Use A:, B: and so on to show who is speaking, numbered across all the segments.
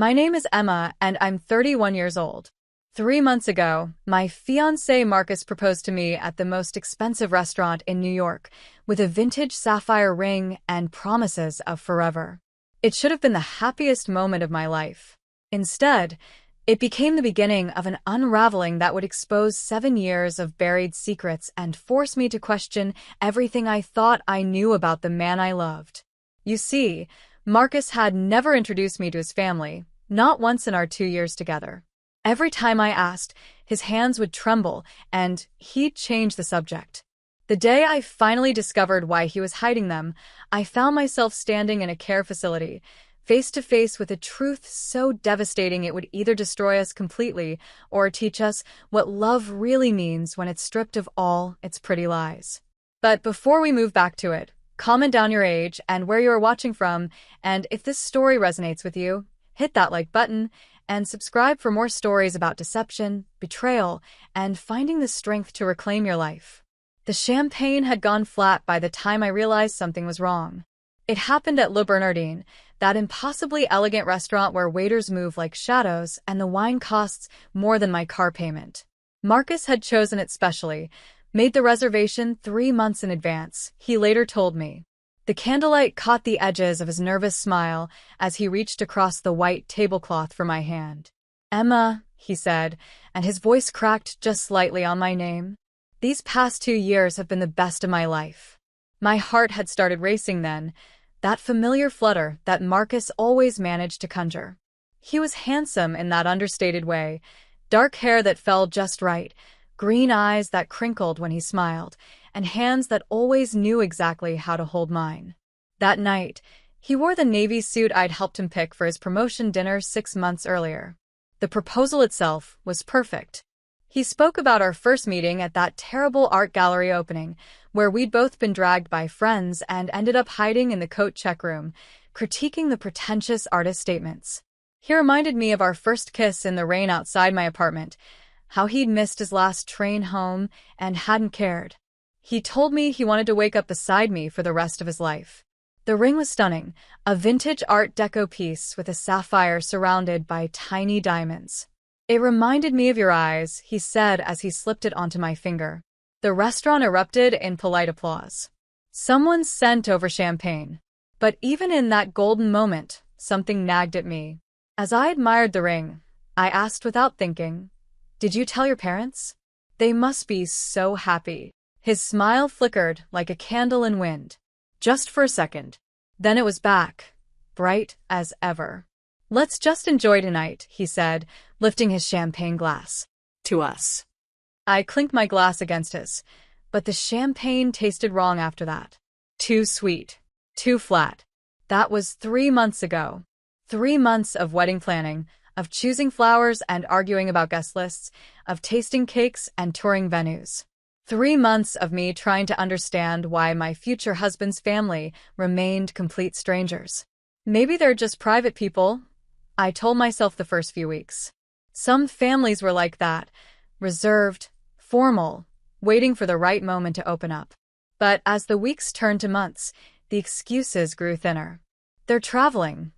A: My name is Emma, and I'm 31 years old. 3 months ago, my fiancé Marcus proposed to me at the most expensive restaurant in New York, with a vintage sapphire ring and promises of forever. It should have been the happiest moment of my life. Instead, it became the beginning of an unraveling that would expose 7 years of buried secrets and force me to question everything I thought I knew about the man I loved. You see, Marcus had never introduced me to his family, not once in our 2 years together. Every time I asked, his hands would tremble, and he'd change the subject. The day I finally discovered why he was hiding them, I found myself standing in a care facility, face to face with a truth so devastating it would either destroy us completely or teach us what love really means when it's stripped of all its pretty lies. But before we move back to it, comment down your age and where you are watching from, and if this story resonates with you, hit that like button and subscribe for more stories about deception, betrayal, and finding the strength to reclaim your life. The champagne had gone flat by the time I realized something was wrong. It happened at Le Bernardin, that impossibly elegant restaurant where waiters move like shadows and the wine costs more than my car payment. Marcus had chosen it specially, made the reservation 3 months in advance, he later told me. The candlelight caught the edges of his nervous smile as he reached across the white tablecloth for my hand. "Emma," he said, and his voice cracked just slightly on my name. "These past 2 years have been the best of my life." My heart had started racing then, that familiar flutter that Marcus always managed to conjure. He was handsome in that understated way, dark hair that fell just right, green eyes that crinkled when he smiled, and hands that always knew exactly how to hold mine. That night, he wore the navy suit I'd helped him pick for his promotion dinner 6 months earlier. The proposal itself was perfect. He spoke about our first meeting at that terrible art gallery opening, where we'd both been dragged by friends and ended up hiding in the coat check room, critiquing the pretentious artist statements. He reminded me of our first kiss in the rain outside my apartment, how he'd missed his last train home and hadn't cared. He told me he wanted to wake up beside me for the rest of his life. The ring was stunning, a vintage Art Deco piece with a sapphire surrounded by tiny diamonds. "It reminded me of your eyes," he said as he slipped it onto my finger. The restaurant erupted in polite applause. Someone sent over champagne. But even in that golden moment, something nagged at me. As I admired the ring, I asked without thinking, "Did you tell your parents? They must be so happy." His smile flickered like a candle in wind. Just for a second. Then it was back, bright as ever. "Let's just enjoy tonight," he said, lifting his champagne glass. "To us." I clinked my glass against his, but the champagne tasted wrong after that. Too sweet. Too flat. That was 3 months ago. 3 months of wedding planning, of choosing flowers and arguing about guest lists, of tasting cakes and touring venues. 3 months of me trying to understand why my future husband's family remained complete strangers. Maybe they're just private people, I told myself the first few weeks. Some families were like that, reserved, formal, waiting for the right moment to open up. But as the weeks turned to months, the excuses grew thinner. "They're traveling,"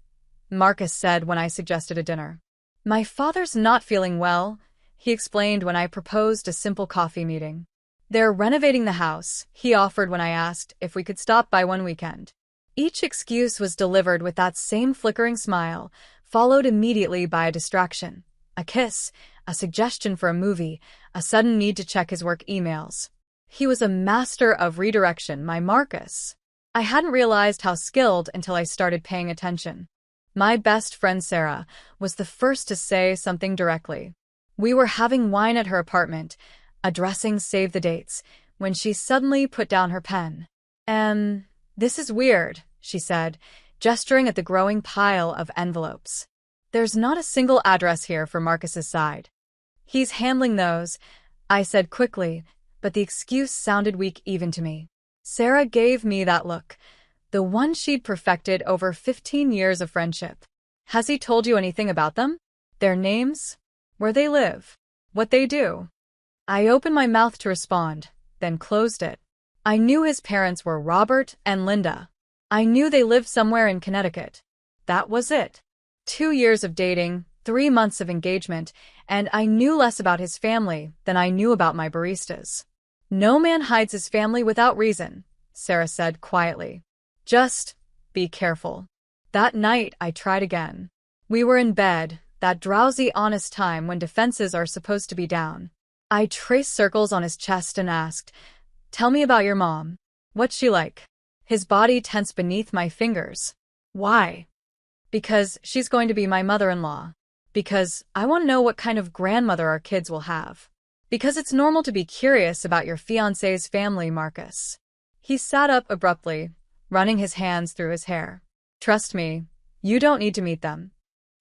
A: Marcus said when I suggested a dinner. "My father's not feeling well," he explained when I proposed a simple coffee meeting. "They're renovating the house," he offered when I asked if we could stop by one weekend. Each excuse was delivered with that same flickering smile, followed immediately by a distraction. A kiss, a suggestion for a movie, a sudden need to check his work emails. He was a master of redirection, my Marcus. I hadn't realized how skilled until I started paying attention. My best friend Sarah was the first to say something directly. We were having wine at her apartment, addressing save the dates, when she suddenly put down her pen. This is weird," she said, gesturing at the growing pile of envelopes. "There's not a single address here for Marcus's side." "He's handling those," I said quickly, but the excuse sounded weak even to me. Sarah gave me that look, the one she'd perfected over 15 years of friendship. "Has he told you anything about them? Their names? Where they live? What they do?" I opened my mouth to respond, then closed it. I knew his parents were Robert and Linda. I knew they lived somewhere in Connecticut. That was it. 2 years of dating, 3 months of engagement, and I knew less about his family than I knew about my baristas. No man hides his family without reason, Sarah said quietly. Just be careful. That night, I tried again. We were in bed, that drowsy, honest time when defenses are supposed to be down. I traced circles on his chest and asked, "Tell me about your mom. What's she like?" His body tensed beneath my fingers. Why? Because she's going to be my mother-in-law. Because I want to know what kind of grandmother our kids will have. Because it's normal to be curious about your fiancé's family, Marcus. He sat up abruptly, running his hands through his hair. Trust me, you don't need to meet them.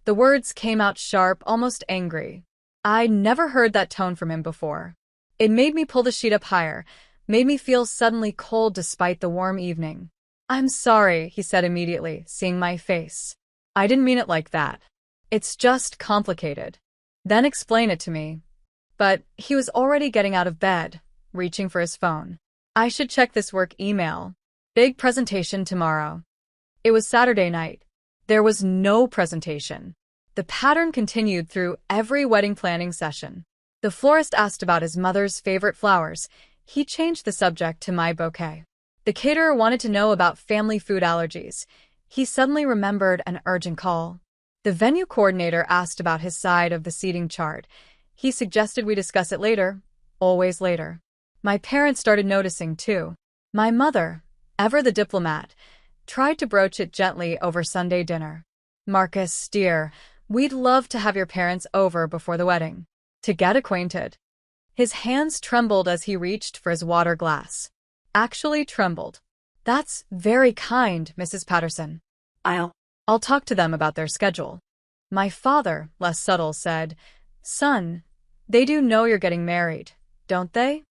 A: The words came out sharp, almost angry. I'd never heard that tone from him before. It made me pull the sheet up higher, made me feel suddenly cold despite the warm evening. I'm sorry, he said immediately, seeing my face. I didn't mean it like that. It's just complicated. Then explain it to me. But he was already getting out of bed, reaching for his phone. I should check this work email. Big presentation tomorrow. It was Saturday night. There was no presentation. The pattern continued through every wedding planning session. The florist asked about his mother's favorite flowers. He changed the subject to my bouquet. The caterer wanted to know about family food allergies. He suddenly remembered an urgent call. The venue coordinator asked about his side of the seating chart. He suggested we discuss it later, always later. My parents started noticing too. My mother, ever the diplomat, tried to broach it gently over Sunday dinner. Marcus, dear, we'd love to have your parents over before the wedding. To get acquainted. His hands trembled as he reached for his water glass. Actually trembled. That's very kind, Mrs. Patterson. I'll talk to them about their schedule. My father, less subtle, said, Son, they do know you're getting married, don't they?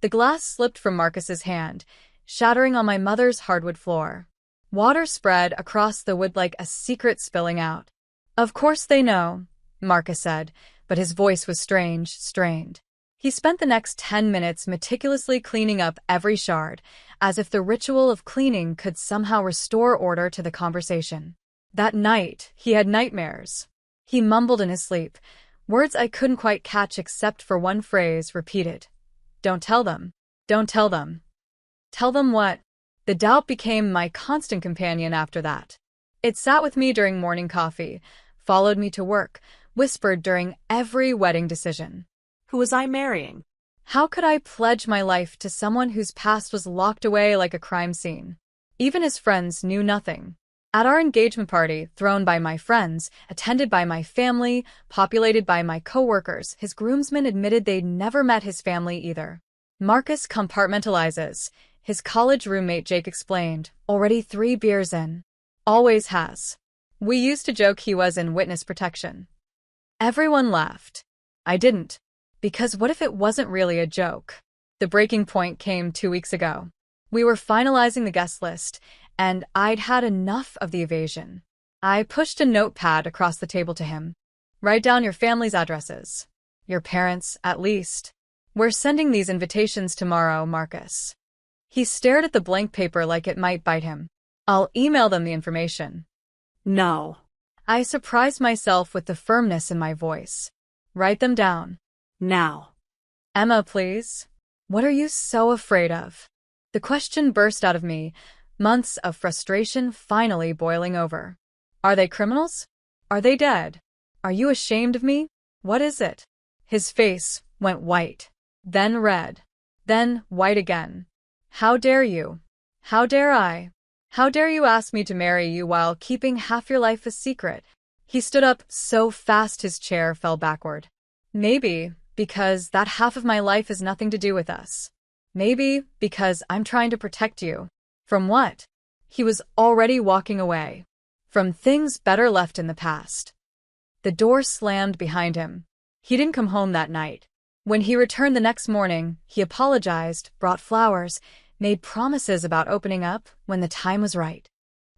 A: The glass slipped from Marcus's hand, shattering on my mother's hardwood floor. Water spread across the wood like a secret spilling out. Of course they know, Marcus said, but his voice was strained. He spent the next 10 minutes meticulously cleaning up every shard, as if the ritual of cleaning could somehow restore order to the conversation. That night, he had nightmares. He mumbled in his sleep, words I couldn't quite catch except for one phrase repeated. Don't tell them. Don't tell them. Tell them what? The doubt became my constant companion after that. It sat with me during morning coffee, followed me to work, whispered during every wedding decision.
B: Who was I marrying?
A: How could I pledge my life to someone whose past was locked away like a crime scene? Even his friends knew nothing. At our engagement party, thrown by my friends, attended by my family, populated by my coworkers, his groomsmen admitted they'd never met his family either. Marcus compartmentalizes, his college roommate Jake explained, already 3 beers in. Always has. We used to joke he was in witness protection. Everyone laughed. I didn't. Because what if it wasn't really a joke? The breaking point came 2 weeks ago. We were finalizing the guest list, and I'd had enough of the evasion. I pushed a notepad across the table to him. Write down your family's addresses. Your parents, at least. We're sending these invitations tomorrow, Marcus. He stared at the blank paper like it might bite him. I'll email them the information.
B: No.
A: I surprised myself with the firmness in my voice. Write them down.
B: Now.
A: Emma, please. What are you so afraid of? The question burst out of me, months of frustration finally boiling over. Are they criminals? Are they dead? Are you ashamed of me? What is it? His face went white, then red, then white again. How dare you? How dare I? How dare you ask me to marry you while keeping half your life a secret? He stood up so fast his chair fell backward. Maybe because that half of my life has nothing to do with us. Maybe because I'm trying to protect you. From what? He was already walking away. From things better left in the past. The door slammed behind him. He didn't come home that night. When he returned the next morning, he apologized, brought flowers, made promises about opening up when the time was right.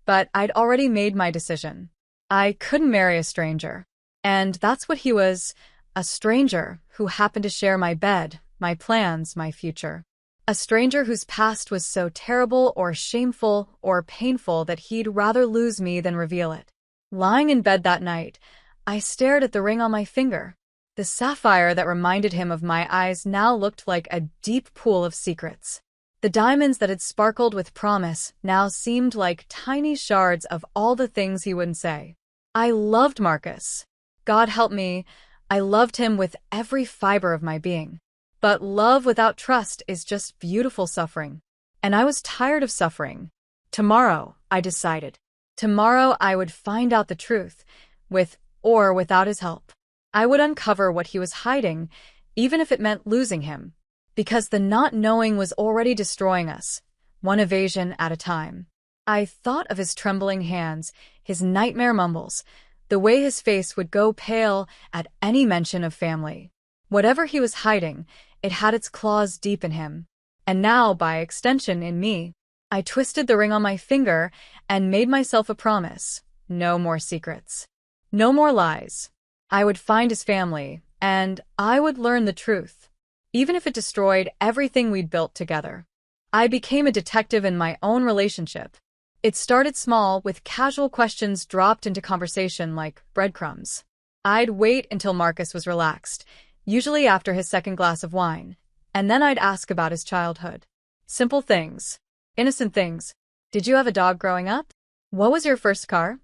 A: But I'd already made my decision. I couldn't marry a stranger. And that's what he was. A stranger who happened to share my bed, my plans, my future. A stranger whose past was so terrible or shameful or painful that he'd rather lose me than reveal it. Lying in bed that night, I stared at the ring on my finger. The sapphire that reminded him of my eyes now looked like a deep pool of secrets. The diamonds that had sparkled with promise now seemed like tiny shards of all the things he wouldn't say. I loved Marcus. God help me, I loved him with every fiber of my being. But love without trust is just beautiful suffering. And I was tired of suffering. Tomorrow, I decided. Tomorrow I would find out the truth, with or without his help. I would uncover what he was hiding, even if it meant losing him. Because the not knowing was already destroying us, one evasion at a time. I thought of his trembling hands, his nightmare mumbles, the way his face would go pale at any mention of family. Whatever he was hiding, it had its claws deep in him. And now, by extension, in me. I twisted the ring on my finger and made myself a promise. No more secrets. No more lies. I would find his family, and I would learn the truth, even if it destroyed everything we'd built together. I became a detective in my own relationship. It started small, with casual questions dropped into conversation like breadcrumbs. I'd wait until Marcus was relaxed, usually after his second glass of wine, and then I'd ask about his childhood. Simple things. Innocent things. Did you have a dog growing up? What was your first car?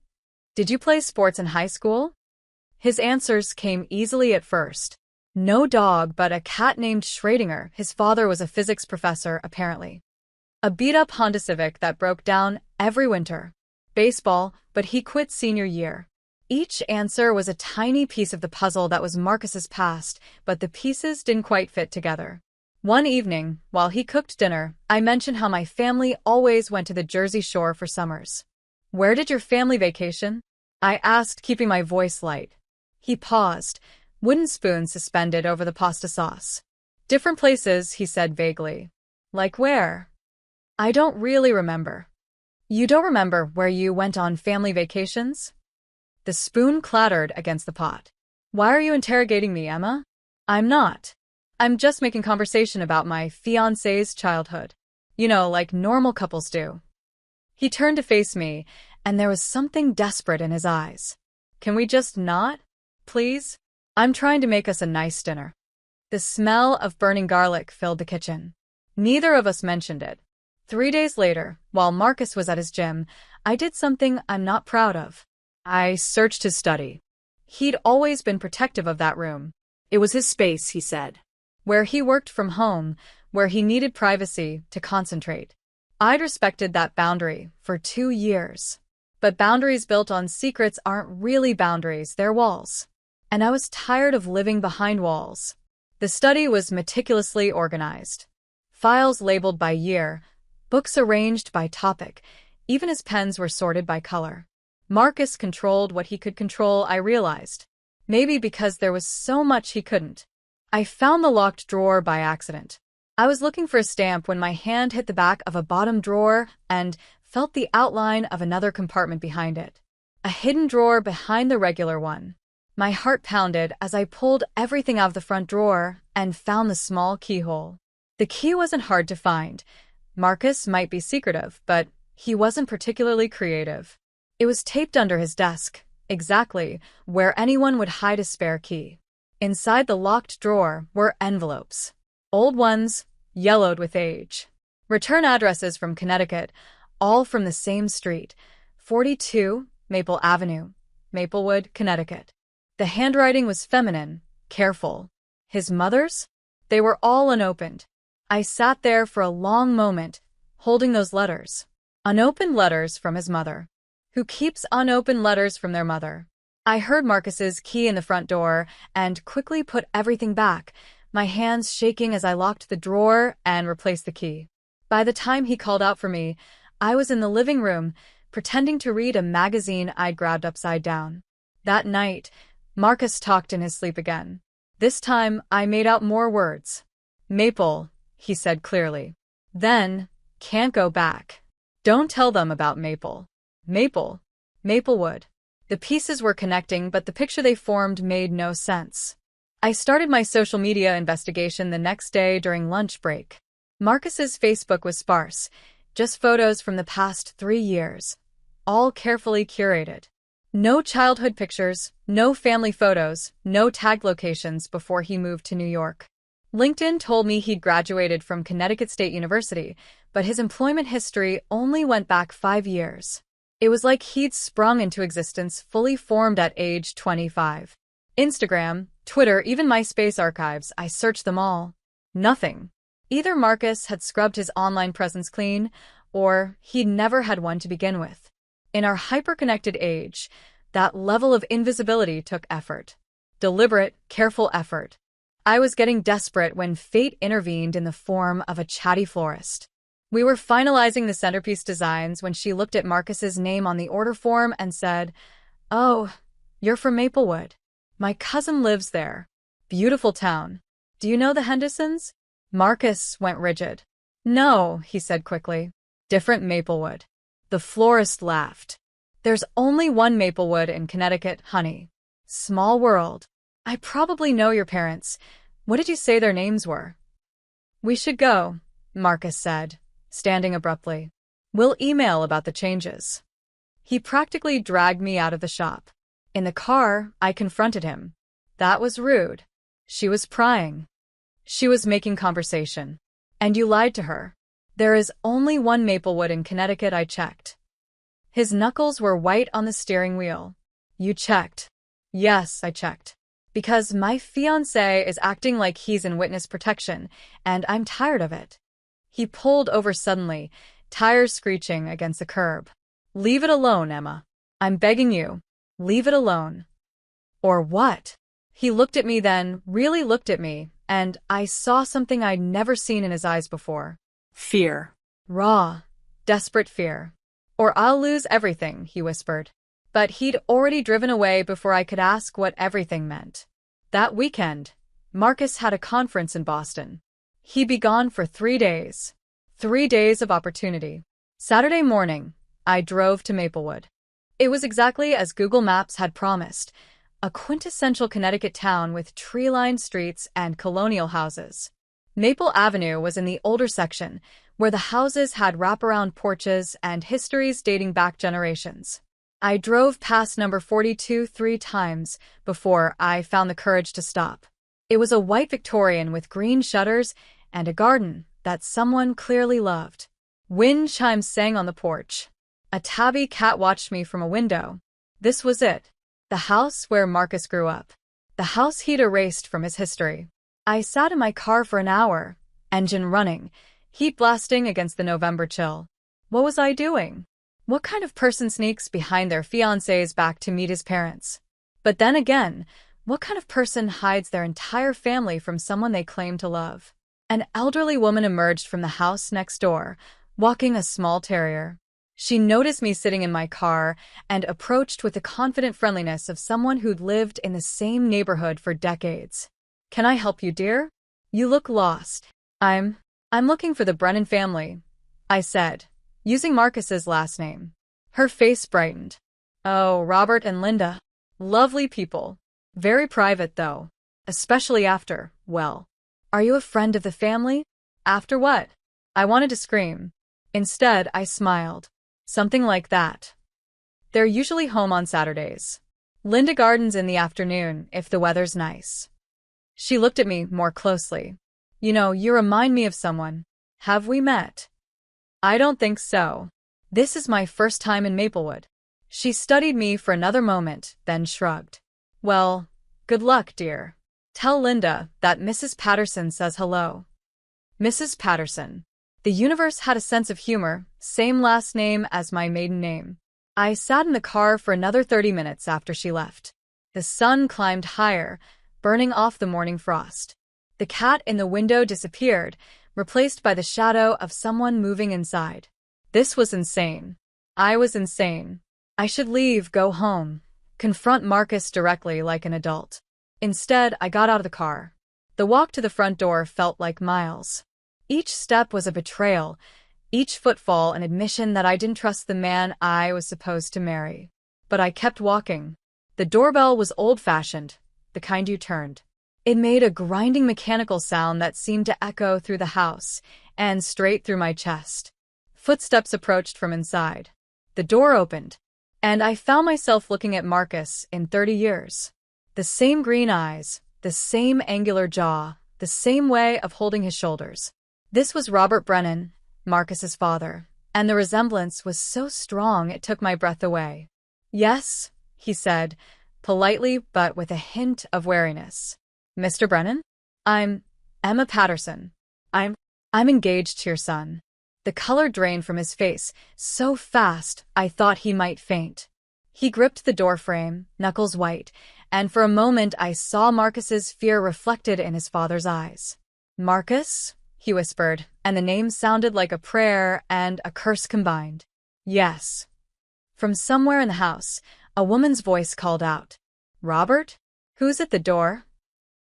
A: Did you play sports in high school? His answers came easily at first. No dog, but a cat named Schrödinger. His father was a physics professor, apparently. A beat-up Honda Civic that broke down every winter. Baseball, but he quit senior year. Each answer was a tiny piece of the puzzle that was Marcus's past, but the pieces didn't quite fit together. One evening, while he cooked dinner, I mentioned how my family always went to the Jersey Shore for summers. "Where did your family vacation?" I asked, keeping my voice light. He paused, wooden spoon suspended over the pasta sauce. "Different places," he said vaguely. "Like where?" "I don't really remember." "You don't remember where you went on family vacations?" The spoon clattered against the pot. "Why are you interrogating me, Emma?" "I'm not. I'm just making conversation about my fiancé's childhood. You know, like normal couples do." He turned to face me, and there was something desperate in his eyes. "Can we just not? Please? I'm trying to make us a nice dinner." The smell of burning garlic filled the kitchen. Neither of us mentioned it. 3 days later, while Marcus was at his gym, I did something I'm not proud of. I searched his study. He'd always been protective of that room.
B: It was his space, he said.
A: Where he worked from home, where he needed privacy to concentrate. I'd respected that boundary for 2 years. But boundaries built on secrets aren't really boundaries, they're walls. And I was tired of living behind walls. The study was meticulously organized. Files labeled by year, books arranged by topic, even his pens were sorted by color. Marcus controlled what he could control, I realized. Maybe because there was so much he couldn't. I found the locked drawer by accident. I was looking for a stamp when my hand hit the back of a bottom drawer and felt the outline of another compartment behind it. A hidden drawer behind the regular one. My heart pounded as I pulled everything out of the front drawer and found the small keyhole. The key wasn't hard to find. Marcus might be secretive, but he wasn't particularly creative. It was taped under his desk, exactly where anyone would hide a spare key. Inside the locked drawer were envelopes. Old ones, yellowed with age. Return addresses from Connecticut, all from the same street, 42 Maple Avenue, Maplewood, Connecticut. The handwriting was feminine, careful. His mother's? They were all unopened. I sat there for a long moment, holding those letters. Unopened letters from his mother. Who keeps unopened letters from their mother? I heard Marcus's key in the front door and quickly put everything back, my hands shaking as I locked the drawer and replaced the key. By the time he called out for me, I was in the living room, pretending to read a magazine I'd grabbed upside down. That night, Marcus talked in his sleep again. This time, I made out more words. "Maple," he said clearly. Then, "Can't go back. Don't tell them about Maple." Maple. Maplewood. The pieces were connecting, but the picture they formed made no sense. I started my social media investigation the next day during lunch break. Marcus's Facebook was sparse, just photos from the past 3 years, all carefully curated. No childhood pictures, no family photos, no tagged locations before he moved to New York. LinkedIn told me he'd graduated from Connecticut State University, but his employment history only went back 5 years. It was like he'd sprung into existence fully formed at age 25. Instagram, Twitter, even MySpace archives, I searched them all. Nothing. Either Marcus had scrubbed his online presence clean, or he'd never had one to begin with. In our hyper-connected age, that level of invisibility took effort. Deliberate, careful effort. I was getting desperate when fate intervened in the form of a chatty florist. We were finalizing the centerpiece designs when she looked at Marcus's name on the order form and said, "Oh, you're from Maplewood. My cousin lives there. Beautiful town. Do you know the Hendersons?" Marcus went rigid. "No," he said quickly. "Different Maplewood." The florist laughed. "There's only one Maplewood in Connecticut, honey. Small world. I probably know your parents. What did you say their names were?" "We should go," Marcus said, standing abruptly. "We'll email about the changes." He practically dragged me out of the shop. In the car, I confronted him. That was rude. She was prying. She was making conversation. And you lied to her. There is only one Maplewood in Connecticut, I checked. His knuckles were white on the steering wheel. "You checked." "Yes, I checked. Because my fiancé is acting like he's in witness protection, and I'm tired of it." He pulled over suddenly, tires screeching against the curb. "Leave it alone, Emma. I'm begging you. Leave it alone." "Or what?" He looked at me then, really looked at me, and I saw something I'd never seen in his eyes before.
B: Fear.
A: Raw, desperate fear. "Or I'll lose everything," he whispered. But he'd already driven away before I could ask what everything meant. That weekend, Marcus had a conference in Boston. He'd be gone for 3 days. 3 days of opportunity. Saturday morning, I drove to Maplewood. It was exactly as Google Maps had promised, a quintessential Connecticut town with tree-lined streets and colonial houses. Maple Avenue was in the older section, where the houses had wraparound porches and histories dating back generations. I drove past number 42 3 times before I found the courage to stop. It was a white Victorian with green shutters and a garden that someone clearly loved. Wind chimes sang on the porch. A tabby cat watched me from a window. This was it. The house where Marcus grew up. The house he'd erased from his history. I sat in my car for an hour, engine running, heat blasting against the November chill. What was I doing? What kind of person sneaks behind their fiancé's back to meet his parents? But then again, what kind of person hides their entire family from someone they claim to love? An elderly woman emerged from the house next door, walking a small terrier. She noticed me sitting in my car and approached with the confident friendliness of someone who'd lived in the same neighborhood for decades. "Can I help you, dear? You look lost." I'm looking for the Brennan family," I said, using Marcus's last name. Her face brightened. "Oh, Robert and Linda. Lovely people. Very private, though. Especially after, well. Are you a friend of the family?" "After what?" I wanted to scream. Instead, I smiled. Something like that. "They're usually home on Saturdays. Linda gardens in the afternoon if the weather's nice." She looked at me more closely. "You know, you remind me of someone. Have we met?" "I don't think so. This is my first time in Maplewood." She studied me for another moment, then shrugged. "Well, good luck, dear. Tell Linda that Mrs. Patterson says hello." Mrs. Patterson. The universe had a sense of humor, same last name as my maiden name. I sat in the car for another 30 minutes after she left. The sun climbed higher, burning off the morning frost. The cat in the window disappeared, replaced by the shadow of someone moving inside. This was insane. I was insane. I should leave, go home, confront Marcus directly like an adult. Instead, I got out of the car. The walk to the front door felt like miles. Each step was a betrayal, each footfall an admission that I didn't trust the man I was supposed to marry. But I kept walking. The doorbell was old-fashioned, the kind you turned. It made a grinding mechanical sound that seemed to echo through the house and straight through my chest. Footsteps approached from inside. The door opened. And I found myself looking at Marcus in 30 years. The same green eyes, the same angular jaw, the same way of holding his shoulders. This was Robert Brennan, Marcus's father, and the resemblance was so strong it took my breath away. "Yes," he said, politely but with a hint of wariness. "Mr. Brennan? I'm Emma Patterson. I'm engaged to your son." The color drained from his face so fast I thought he might faint. He gripped the doorframe, knuckles white, and for a moment I saw Marcus's fear reflected in his father's eyes. "Marcus?" he whispered, and the name sounded like a prayer and a curse combined. "Yes." From somewhere in the house, a woman's voice called out, "Robert? Who's at the door?"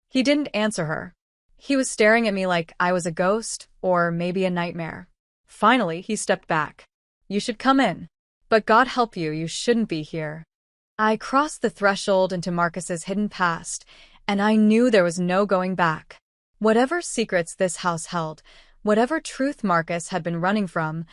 A: He didn't answer her. He was staring at me like I was a ghost or maybe a nightmare. Finally, he stepped back. "You should come in. But God help you, you shouldn't be here." I crossed the threshold into Marcus's hidden past, and I knew there was no going back. Whatever secrets this house held, whatever truth Marcus had been running from,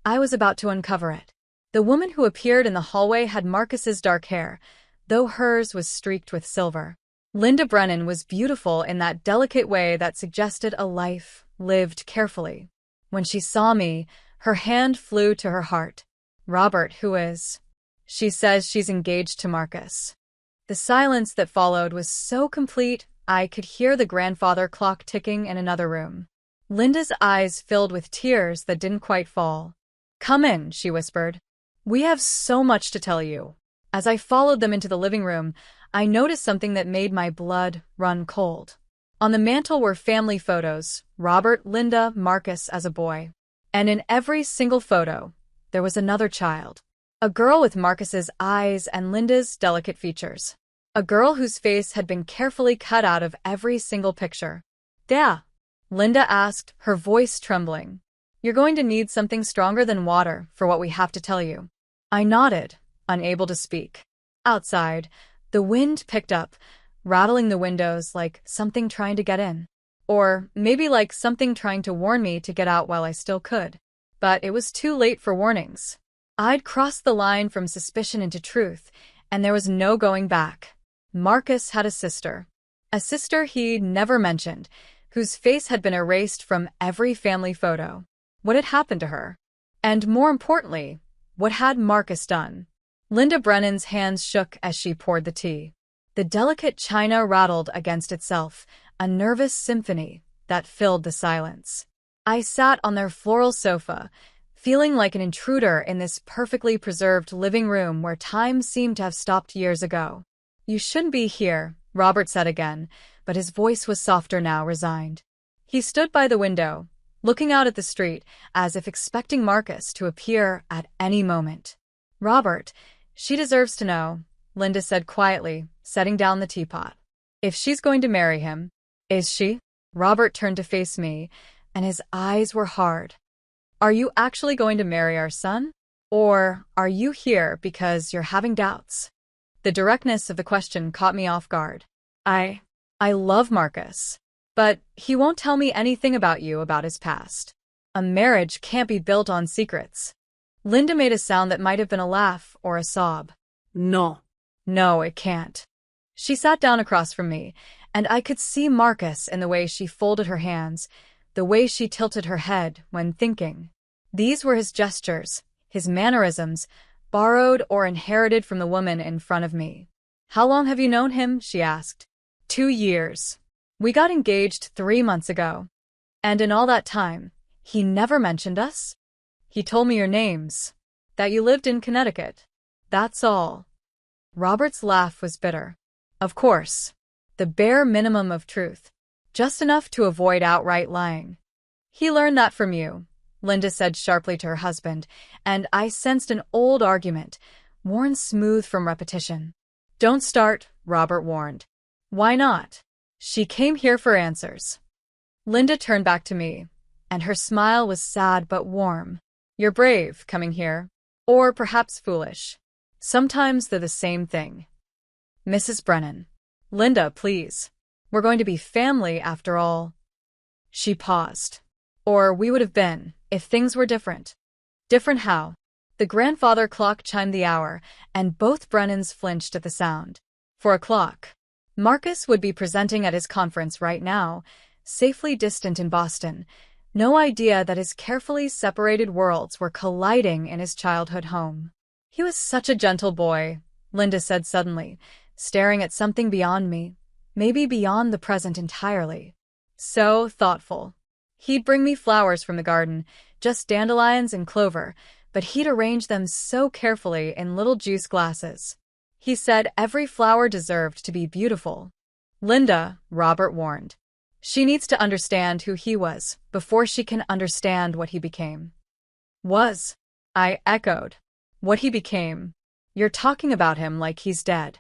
A: I was about to uncover it. The woman who appeared in the hallway had Marcus's dark hair, though hers was streaked with silver. Linda Brennan was beautiful in that delicate way that suggested a life lived carefully. When she saw me, her hand flew to her heart. "Robert, who is?" "She says she's engaged to Marcus." The silence that followed was so complete, I could hear the grandfather clock ticking in another room. Linda's eyes filled with tears that didn't quite fall. "Come in," she whispered. "We have so much to tell you." As I followed them into the living room, I noticed something that made my blood run cold. On the mantel were family photos, Robert, Linda, Marcus as a boy. And in every single photo, there was another child. A girl with Marcus's eyes and Linda's delicate features. A girl whose face had been carefully cut out of every single picture. "Yeah," Linda asked, her voice trembling. "You're going to need something stronger than water for what we have to tell you." I nodded, unable to speak. Outside, the wind picked up, rattling the windows like something trying to get in. Or maybe like something trying to warn me to get out while I still could. But it was too late for warnings. I'd crossed the line from suspicion into truth, and there was no going back. Marcus had a sister he'd never mentioned, whose face had been erased from every family photo. What had happened to her? And more importantly, what had Marcus done? Linda Brennan's hands shook as she poured the tea. The delicate china rattled against itself, a nervous symphony that filled the silence. I sat on their floral sofa, feeling like an intruder in this perfectly preserved living room where time seemed to have stopped years ago. "You shouldn't be here," Robert said again, but his voice was softer now, resigned. He stood by the window, looking out at the street, as if expecting Marcus to appear at any moment. "Robert, she deserves to know," Linda said quietly, setting down the teapot. "If she's going to marry him." "Is she?" Robert turned to face me, and his eyes were hard. "Are you actually going to marry our son? Or are you here because you're having doubts?" The directness of the question caught me off guard. I love Marcus, but he won't tell me anything about you, about his past. A marriage can't be built on secrets." Linda made a sound that might have been a laugh or a sob.
B: No.
A: "No, it can't." She sat down across from me, and I could see Marcus in the way she folded her hands, the way she tilted her head when thinking. These were his gestures, his mannerisms, borrowed or inherited from the woman in front of me. "How long have you known him?" she asked. 2 years. We got engaged 3 months ago. And in all that time, he never mentioned us? He told me your names, that you lived in Connecticut. That's all." Robert's laugh was bitter. "Of course. The bare minimum of truth. Just enough to avoid outright lying." "He learned that from you," Linda said sharply to her husband, and I sensed an old argument, worn smooth from repetition. "Don't start," Robert warned. "Why not?" "She came here for answers." Linda turned back to me, and her smile was sad but warm. "You're brave, coming here. Or perhaps foolish. Sometimes they're the same thing." "Mrs. Brennan." "Linda, please. We're going to be family after all." She paused. "Or we would have been, if things were different." "Different how?" The grandfather clock chimed the hour, and both Brennans flinched at the sound. 4 o'clock. Marcus would be presenting at his conference right now, safely distant in Boston. No idea that his carefully separated worlds were colliding in his childhood home. He was such a gentle boy, Linda said suddenly, staring at something beyond me, maybe beyond the present entirely. So thoughtful. He'd bring me flowers from the garden, just dandelions and clover, but he'd arrange them so carefully in little juice glasses. He said every flower deserved to be beautiful. Linda, Robert warned. She needs to understand who he was before she can understand what he became. Was? I echoed. What he became. You're talking about him like he's dead.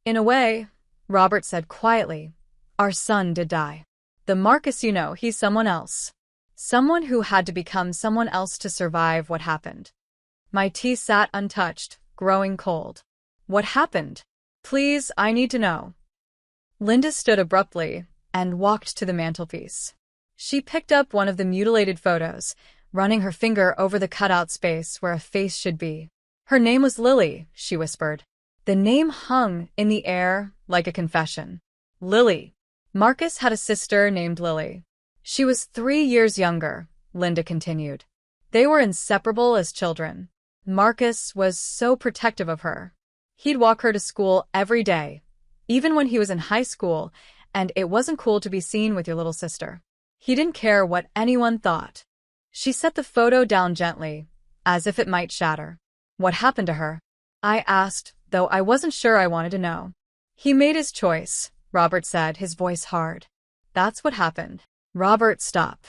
A: In a way, Robert said quietly, our son did die. The Marcus you know, he's someone else. Someone who had to become someone else to survive what happened. My tea sat untouched, growing cold. What happened? Please, I need to know. Linda stood abruptly and walked to the mantelpiece. She picked up one of the mutilated photos, running her finger over the cutout space where a face should be. Her name was Lily, she whispered. The name hung in the air like a confession. Lily. Marcus had a sister named Lily. She was 3 years younger, Linda continued. They were inseparable as children. Marcus was so protective of her. He'd walk her to school every day, even when he was in high school, and it wasn't cool to be seen with your little sister. He didn't care what anyone thought. She set the photo down gently, as if it might shatter. What happened to her? I asked, though I wasn't sure I wanted to know. He made his choice, Robert said, his voice hard. That's what happened. Robert, stop.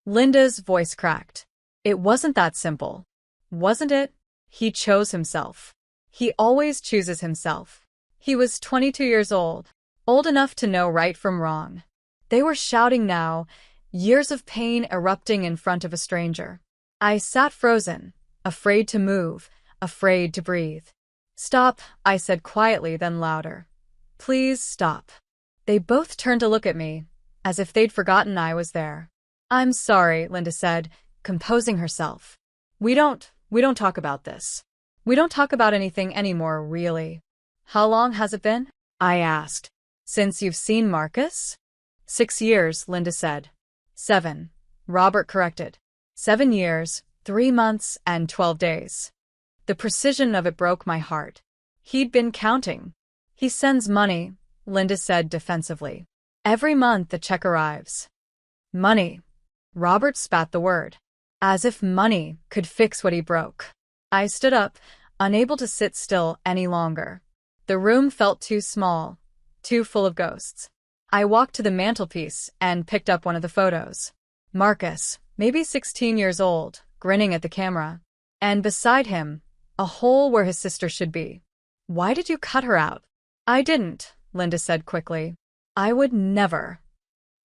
A: Linda's voice cracked. It wasn't that simple. Wasn't it? He chose himself. He always chooses himself. He was 22 years old enough to know right from wrong. They were shouting now, years of pain erupting in front of a stranger. I sat frozen, afraid to move, afraid to breathe. Stop, I said quietly, then louder. Please stop. They both turned to look at me, as if they'd forgotten I was there. I'm sorry, Linda said, composing herself. We don't talk about this. We don't talk about anything anymore, really. How long has it been? I asked. Since you've seen Marcus? 6 years, Linda said. 7. Robert corrected. 7 years, 3 months, and 12 days. The precision of it broke my heart. He'd been counting. He sends money, Linda said defensively. Every month the check arrives. Money. Robert spat the word. As if money could fix what he broke. I stood up, unable to sit still any longer. The room felt too small, too full of ghosts. I walked to the mantelpiece and picked up one of the photos. Marcus, maybe 16 years old, grinning at the camera. And beside him, a hole where his sister should be. Why did you cut her out? I didn't, Linda said quickly. I would never.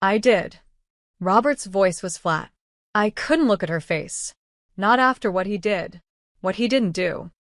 A: I did. Robert's voice was flat. I couldn't look at her face. Not after what he did. What he didn't do.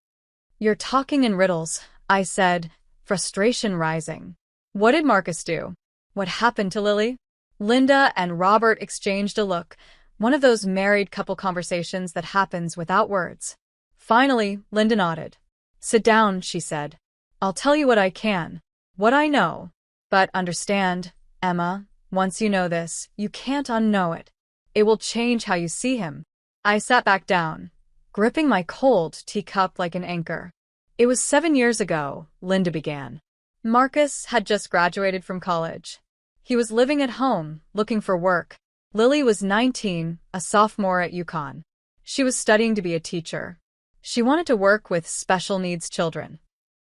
A: You're talking in riddles, I said, frustration rising. What did Marcus do? What happened to Lily? Linda and Robert exchanged a look, one of those married couple conversations that happens without words. Finally, Linda nodded. Sit down, she said. I'll tell you what I can, what I know. But understand, Emma, once you know this, you can't unknow it. It will change how you see him. I sat back down, gripping my cold teacup like an anchor. It was 7 years ago, Linda began. Marcus had just graduated from college. He was living at home, looking for work. Lily was 19, a sophomore at UConn. She was studying to be a teacher. She wanted to work with special needs children.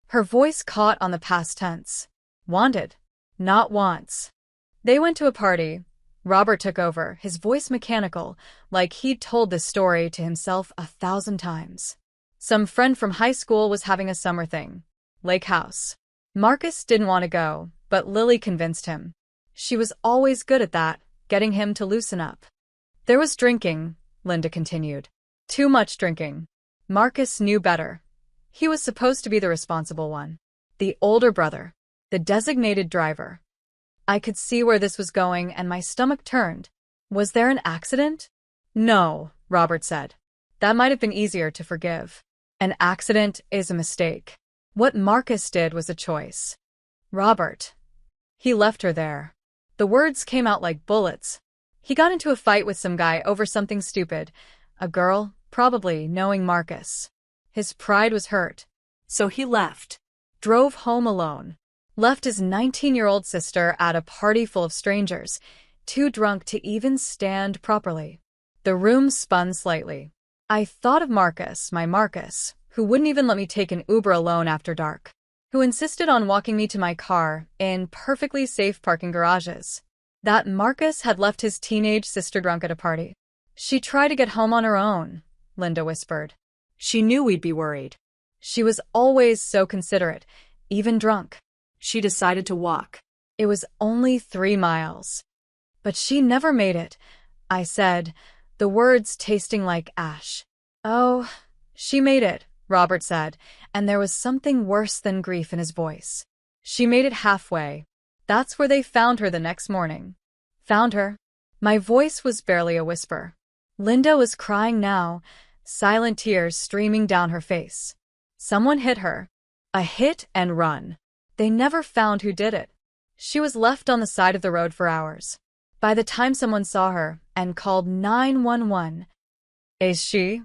A: Her voice caught on the past tense. Wanted, not wants. They went to a party. Robert took over, his voice mechanical, like he'd told this story to himself 1,000 times. Some friend from high school was having a summer thing. Lake house. Marcus didn't want to go, but Lily convinced him. She was always good at that, getting him to loosen up. There was drinking, Linda continued. Too much drinking. Marcus knew better. He was supposed to be the responsible one. The older brother. The designated driver. I could see where this was going and my stomach turned. Was there an accident? No, Robert said. That might have been easier to forgive. An accident is a mistake. What Marcus did was a choice. Robert. He left her there. The words came out like bullets. He got into a fight with some guy over something stupid. A girl, probably knowing Marcus. His pride was hurt.
B: So he left.
A: Drove home alone. Left his 19-year-old sister at a party full of strangers, too drunk to even stand properly. The room spun slightly. I thought of Marcus, my Marcus, who wouldn't even let me take an Uber alone after dark, who insisted on walking me to my car in perfectly safe parking garages. That Marcus had left his teenage sister drunk at a party. She tried to get home on her own, Linda whispered.
B: She knew we'd be worried.
A: She was always so considerate, even drunk.
B: She decided to walk.
A: It was only 3 miles. But she never made it, I said, the words tasting like ash. Oh, she made it, Robert said, and there was something worse than grief in his voice. She made it halfway. That's where they found her the next morning. Found her? My voice was barely a whisper. Linda was crying now, silent tears streaming down her face. Someone hit her. A hit and run. They never found who did it. She was left on the side of the road for hours. By the time someone saw her and called 911. Is she?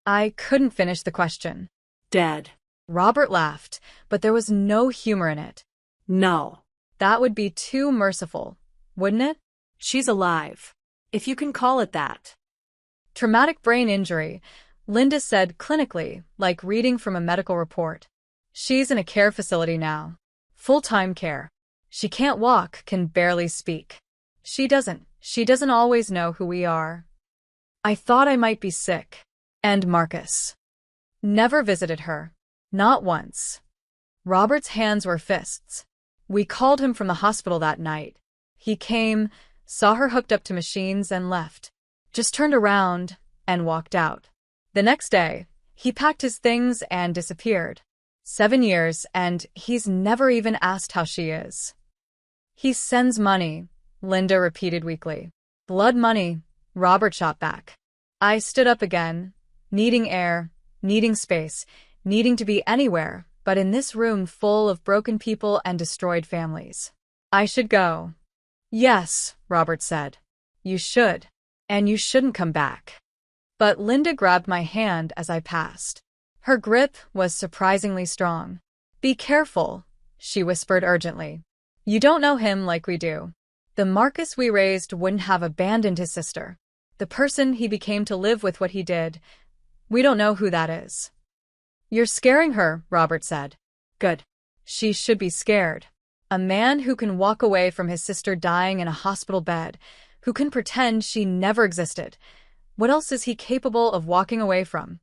A: I couldn't finish the question.
B: Dead.
A: Robert laughed, but there was no humor in it.
B: No.
A: That would be too merciful, wouldn't it?
B: She's alive. If you can call it that.
A: Traumatic brain injury, Linda said clinically, like reading from a medical report. She's in a care facility now. Full-time care. She can't walk, can barely speak. She doesn't always know who we are. I thought I might be sick. And Marcus. Never visited her. Not once. Robert's hands were fists. We called him from the hospital that night. He came, saw her hooked up to machines and left. Just turned around and walked out. The next day, he packed his things and disappeared. 7 years, and he's never even asked how she is. He sends money, Linda repeated weakly. Blood money, Robert shot back. I stood up again, needing air, needing space, needing to be anywhere, but in this room full of broken people and destroyed families. I should go. Yes, Robert said. You should. And you shouldn't come back. But Linda grabbed my hand as I passed. Her grip was surprisingly strong. Be careful, she whispered urgently. You don't know him like we do. The Marcus we raised wouldn't have abandoned his sister. The person he became to live with what he did, we don't know who that is. You're scaring her, Robert said. Good. She should be scared. A man who can walk away from his sister dying in a hospital bed, who can pretend she never existed. What else is he capable of walking away from?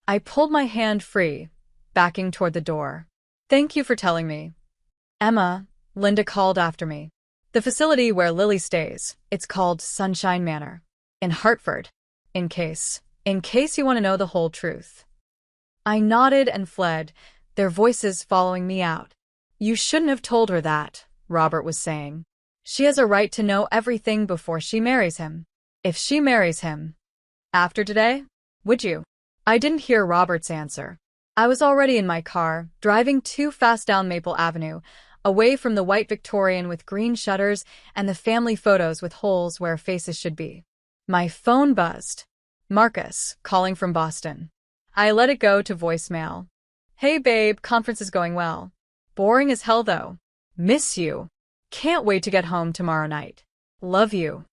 A: I pulled my hand free, backing toward the door. Thank you for telling me. Emma, Linda called after me. The facility where Lily stays, it's called Sunshine Manor. In Hartford. In case you want to know the whole truth. I nodded and fled, their voices following me out. You shouldn't have told her that, Robert was saying. She has a right to know everything before she marries him. If she marries him. After today? Would you? I didn't hear Robert's answer. I was already in my car, driving too fast down Maple Avenue, away from the white Victorian with green shutters and the family photos with holes where faces should be. My phone buzzed. Marcus, calling from Boston. I let it go to voicemail. Hey babe, conference is going well. Boring as hell though. Miss you. Can't wait to get home tomorrow night. Love you.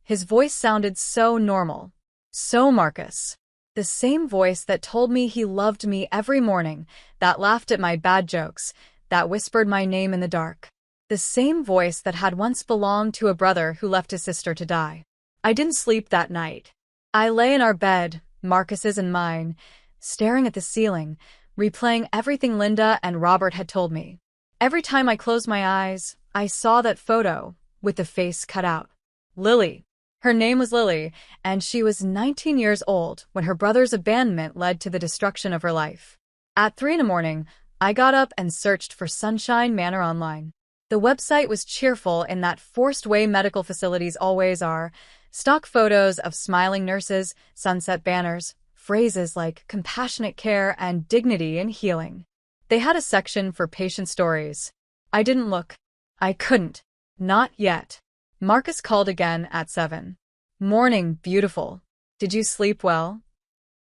A: His voice sounded so normal. So Marcus. The same voice that told me he loved me every morning, that laughed at my bad jokes, that whispered my name in the dark. The same voice that had once belonged to a brother who left his sister to die. I didn't sleep that night. I lay in our bed, Marcus's and mine, staring at the ceiling, replaying everything Linda and Robert had told me. Every time I closed my eyes, I saw that photo, with the face cut out. Lily. Her name was Lily, and she was 19 years old when her brother's abandonment led to the destruction of her life. At 3 a.m, I got up and searched for Sunshine Manor online. The website was cheerful in that forced way medical facilities always are. Stock photos of smiling nurses, sunset banners, phrases like compassionate care and dignity in healing. They had a section for patient stories. I didn't look. I couldn't. Not yet. Marcus called again at 7. Morning, beautiful. Did you sleep well?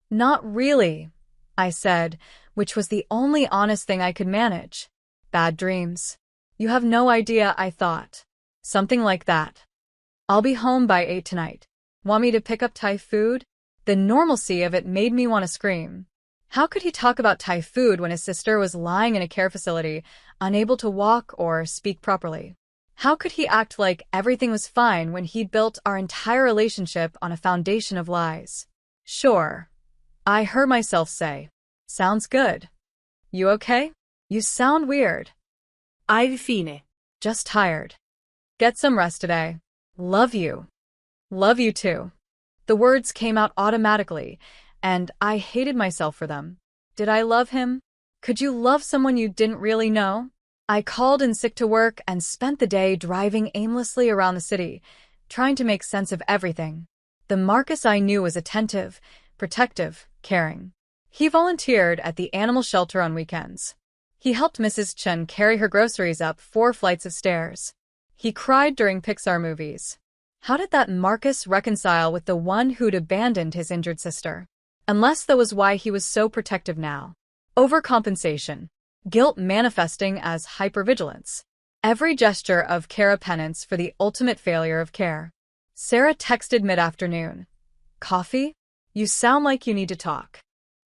A: Not really, I said, which was the only honest thing I could manage. Bad dreams. You have no idea, I thought. Something like that. I'll be home by 8 tonight. Want me to pick up Thai food? The normalcy of it made me want to scream. How could he talk about Thai food when his sister was lying in a care facility, unable to walk or speak properly? How could he act like everything was fine when he'd built our entire relationship on a foundation of lies? Sure. I heard myself say. Sounds good. You okay? You sound weird.
B: Ai fine.
A: Just tired. Get some rest today. Love you. Love you too. The words came out automatically, and I hated myself for them. Did I love him? Could you love someone you didn't really know? I called in sick to work and spent the day driving aimlessly around the city, trying to make sense of everything. The Marcus I knew was attentive, protective, caring. He volunteered at the animal shelter on weekends. He helped Mrs. Chen carry her groceries up 4 flights of stairs. He cried during Pixar movies. How did that Marcus reconcile with the one who'd abandoned his injured sister? Unless that was why he was so protective now. Overcompensation. Guilt manifesting as hypervigilance. Every gesture of care penance for the ultimate failure of care. Sarah texted mid-afternoon. Coffee? You sound like you need to talk.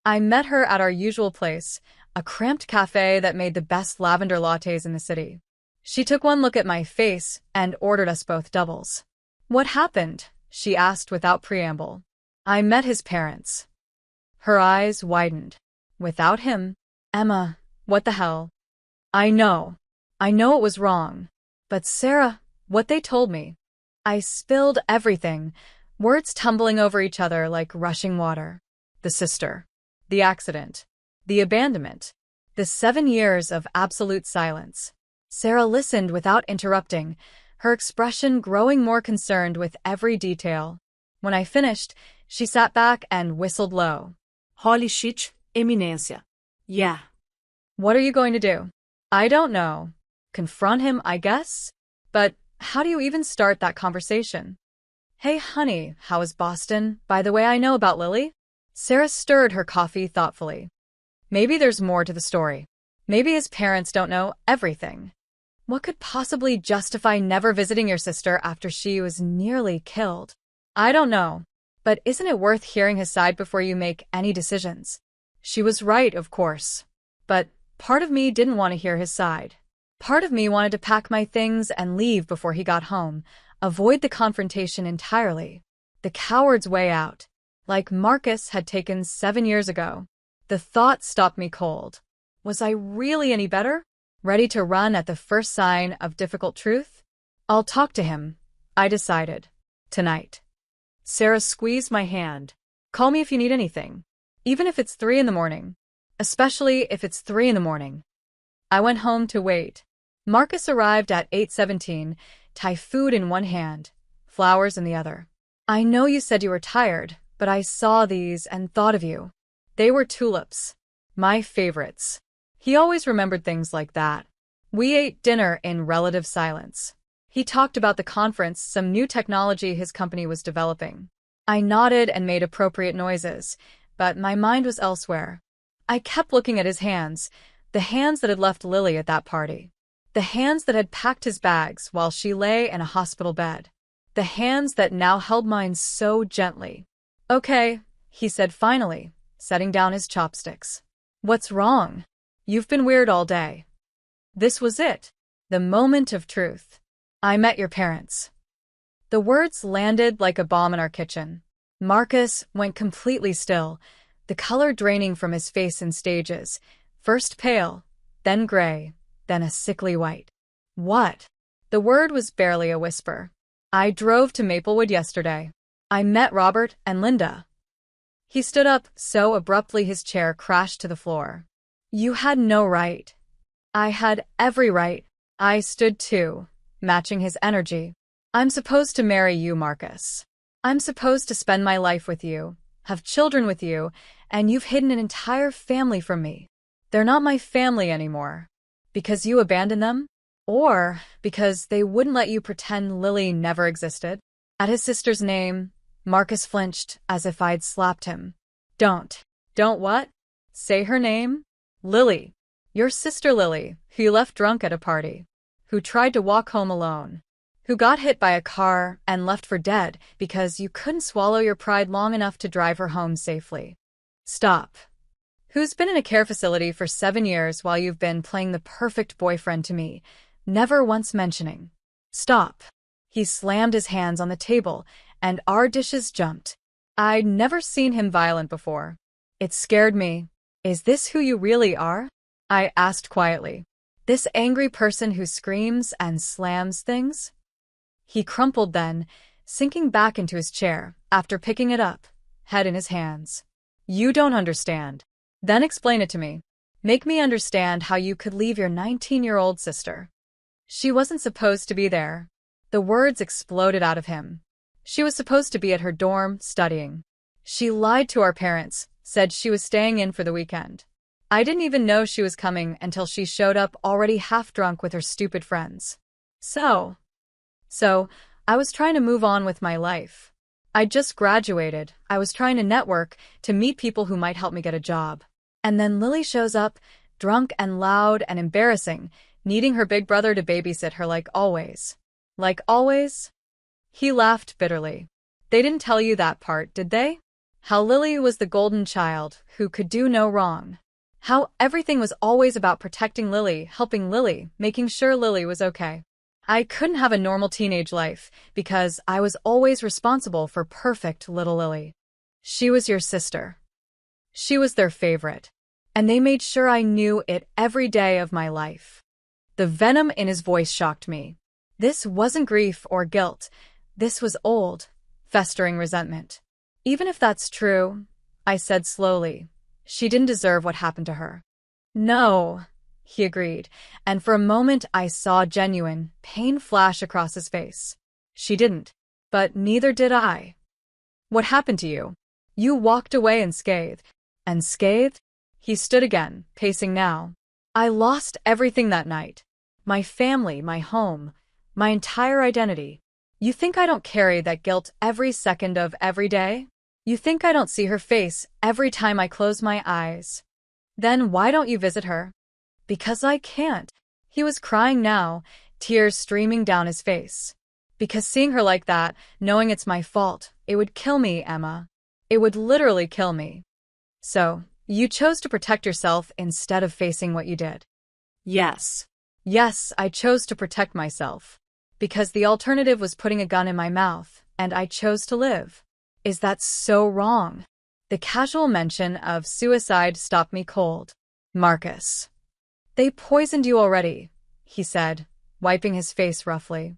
A: I met her at our usual place, a cramped cafe that made the best lavender lattes in the city. She took one look at my face and ordered us both doubles. What happened? She asked without preamble. I met his parents. Her eyes widened. Without him? Emma, what the hell? I know it was wrong. But Sarah, what they told me. I spilled everything, words tumbling over each other like rushing water. The sister. The accident. The abandonment. The 7 years of absolute silence. Sarah listened without interrupting, her expression growing more concerned with every detail. When I finished, she sat back and whistled low.
B: Holy shit, Eminência. Yeah.
A: What are you going to do? I don't know. Confront him, I guess? But how do you even start that conversation? Hey, honey, how is Boston? By the way, I know about Lily. Sarah stirred her coffee thoughtfully. Maybe there's more to the story. Maybe his parents don't know everything. What could possibly justify never visiting your sister after she was nearly killed? I don't know. But isn't it worth hearing his side before you make any decisions? She was right, of course. But part of me didn't want to hear his side. Part of me wanted to pack my things and leave before he got home, avoid the confrontation entirely. The coward's way out, like Marcus had taken 7 years ago. The thought stopped me cold. Was I really any better? Ready to run at the first sign of difficult truth? I'll talk to him, I decided. Tonight. Sarah squeezed my hand. Call me if you need anything. Even if it's 3 in the morning. Especially if it's 3 in the morning. I went home to wait. Marcus arrived at 8:17, Thai food in one hand, flowers in the other. I know you said you were tired, but I saw these and thought of you. They were tulips. My favorites. He always remembered things like that. We ate dinner in relative silence. He talked about the conference, some new technology his company was developing. I nodded and made appropriate noises, but my mind was elsewhere. I kept looking at his hands, the hands that had left Lily at that party. The hands that had packed his bags while she lay in a hospital bed. The hands that now held mine so gently. Okay, he said finally, setting down his chopsticks. What's wrong? You've been weird all day. This was it. The moment of truth. I met your parents. The words landed like a bomb in our kitchen. Marcus went completely still, the color draining from his face in stages, first pale, then gray, then a sickly white. What? The word was barely a whisper. I drove to Maplewood yesterday. I met Robert and Linda. He stood up so abruptly his chair crashed to the floor. You had no right. I had every right. I stood too, matching his energy. I'm supposed to marry you, Marcus. I'm supposed to spend my life with you, have children with you, and you've hidden an entire family from me. They're not my family anymore. Because you abandoned them? Or because they wouldn't let you pretend Lily never existed? At his sister's name, Marcus flinched as if I'd slapped him. Don't. Don't what? Say her name? Lily. Your sister Lily, who you left drunk at a party. Who tried to walk home alone. Who got hit by a car and left for dead because you couldn't swallow your pride long enough to drive her home safely. Stop. Who's been in a care facility for 7 years while you've been playing the perfect boyfriend to me, never once mentioning. Stop. He slammed his hands on the table, and our dishes jumped. I'd never seen him violent before. It scared me. Is this who you really are? I asked quietly. This angry person who screams and slams things? He crumpled then, sinking back into his chair after picking it up, head in his hands. You don't understand. Then explain it to me. Make me understand how you could leave your 19-year-old sister. She wasn't supposed to be there. The words exploded out of him. She was supposed to be at her dorm, studying. She lied to our parents, said she was staying in for the weekend. I didn't even know she was coming until she showed up already half drunk with her stupid friends. So, I was trying to move on with my life. I just graduated. I was trying to network, to meet people who might help me get a job. And then Lily shows up, drunk and loud and embarrassing, needing her big brother to babysit her like always. Like always? He laughed bitterly. They didn't tell you that part, did they? How Lily was the golden child who could do no wrong. How everything was always about protecting Lily, helping Lily, making sure Lily was okay. I couldn't have a normal teenage life because I was always responsible for perfect little Lily. She was your sister. She was their favorite. And they made sure I knew it every day of my life. The venom in his voice shocked me. This wasn't grief or guilt. This was old, festering resentment. Even if that's true, I said slowly, she didn't deserve what happened to her. No, he agreed, and for a moment I saw genuine pain flash across his face. She didn't, but neither did I. What happened to you? You walked away unscathed. And scathed? He stood again, pacing now. I lost everything that night. My family, my home, my entire identity. You think I don't carry that guilt every second of every day? You think I don't see her face every time I close my eyes? Then why don't you visit her? Because I can't. He was crying now, tears streaming down his face. Because seeing her like that, knowing it's my fault, it would kill me, Emma. It would literally kill me. So, you chose to protect yourself instead of facing what you did.
B: Yes.
A: Yes, I chose to protect myself. Because the alternative was putting a gun in my mouth, and I chose to live. Is that so wrong? The casual mention of suicide stopped me cold. Marcus. They poisoned you already, he said, wiping his face roughly.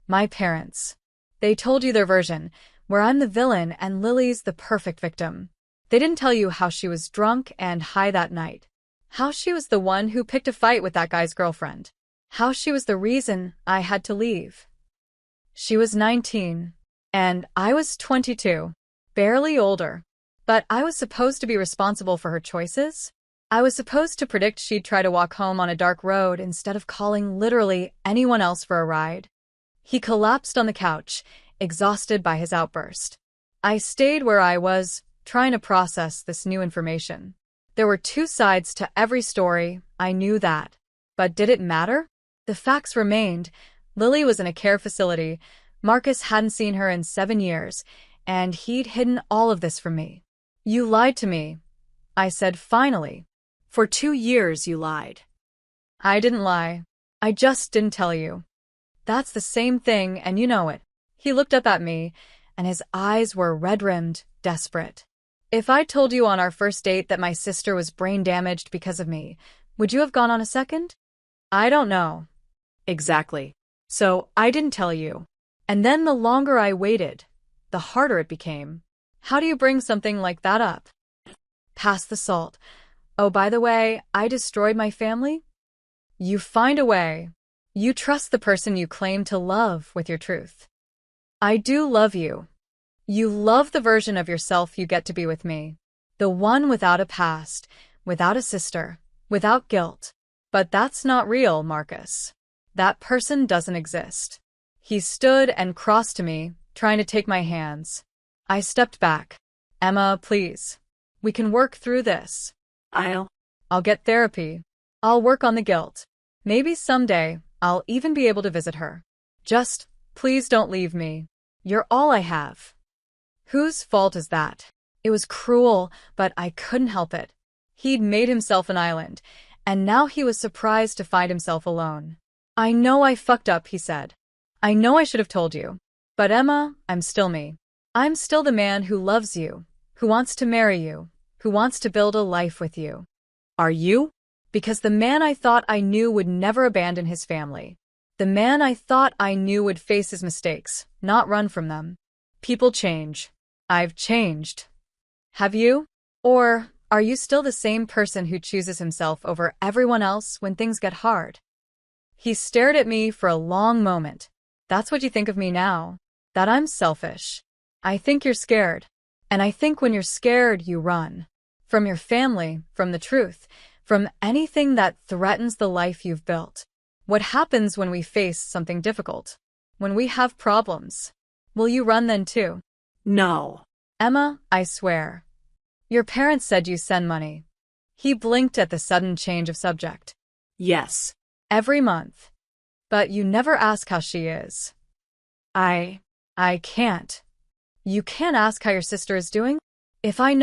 A: My parents. They told you their version, where I'm the villain and Lily's the perfect victim. They didn't tell you how she was drunk and high that night. How she was the one who picked a fight with that guy's girlfriend. How she was the reason I had to leave. She was 19, and I was 22, barely older. But I was supposed to be responsible for her choices. I was supposed to predict she'd try to walk home on a dark road instead of calling literally anyone else for a ride. He collapsed on the couch, exhausted by his outburst. I stayed where I was, trying to process this new information. There were two sides to every story, I knew that. But did it matter? The facts remained. Lily was in a care facility. Marcus hadn't seen her in 7 years, and he'd hidden all of this from me. You lied to me, I said finally.
B: For 2 years you lied.
A: I didn't lie. I just didn't tell you. That's the same thing, and you know it. He looked up at me, and his eyes were red-rimmed, desperate. If I told you on our first date that my sister was brain damaged because of me, would you have gone on a second? I don't know.
B: Exactly.
A: So I didn't tell you. And then the longer I waited, the harder it became. How do you bring something like that up? Pass the salt. Oh, by the way, I destroyed my family? You find a way. You trust the person you claim to love with your truth. I do love you. You love the version of yourself you get to be with me. The one without a past, without a sister, without guilt. But that's not real, Marcus. That person doesn't exist. He stood and crossed to me, trying to take my hands. I stepped back. Emma, please. We can work through this. I'll get therapy. I'll work on the guilt. Maybe someday, I'll even be able to visit her. Just, please don't leave me. You're all I have. Whose fault is that? It was cruel, but I couldn't help it. He'd made himself an island, and now he was surprised to find himself alone. I know I fucked up, he said. I know I should have told you. But Emma, I'm still me. I'm still the man who loves you, who wants to marry you, who wants to build a life with you. Are you? Because the man I thought I knew would never abandon his family. The man I thought I knew would face his mistakes, not run from them. People change. I've changed. Have you? Or are you still the same person who chooses himself over everyone else when things get hard? He stared at me for a long moment. That's what you think of me now? That I'm selfish? I think you're scared. And I think when you're scared, you run. From your family, from the truth, from anything that threatens the life you've built. What happens when we face something difficult? When we have problems? Will you run then too?
B: No.
A: Emma, I swear. Your parents said you send money. He blinked at the sudden change of subject.
B: Yes.
A: Every month. But you never ask how she is. I can't. You can't ask how your sister is doing? If I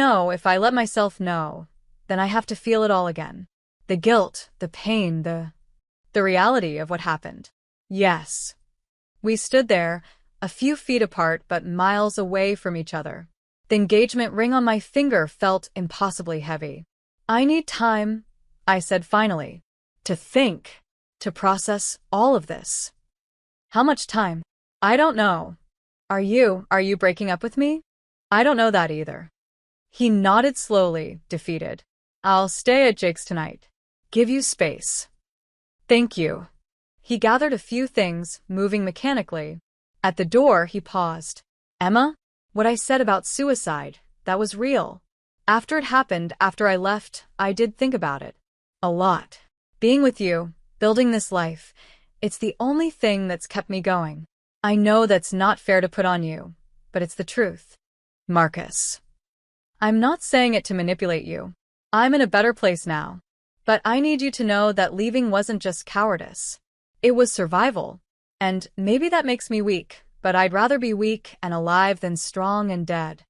A: let myself know, then I have to feel it all again. The guilt, the pain, the reality of what happened. Yes. We stood there, a few feet apart but miles away from each other. The engagement ring on my finger felt impossibly heavy. I need time, I said finally, to think, to process all of this. How much time? I don't know. Are you breaking up with me? I don't know that either. He nodded slowly, defeated. I'll stay at Jake's tonight. Give you space. Thank you. He gathered a few things, moving mechanically. At the door, he paused. Emma? What I said about suicide, that was real. After it happened, after I left, I did think about it. A lot. Being with you, building this life, it's the only thing that's kept me going. I know that's not fair to put on you, but it's the truth. Marcus. I'm not saying it to manipulate you. I'm in a better place now. But I need you to know that leaving wasn't just cowardice. It was survival. And maybe that makes me weak, but I'd rather be weak and alive than strong and dead.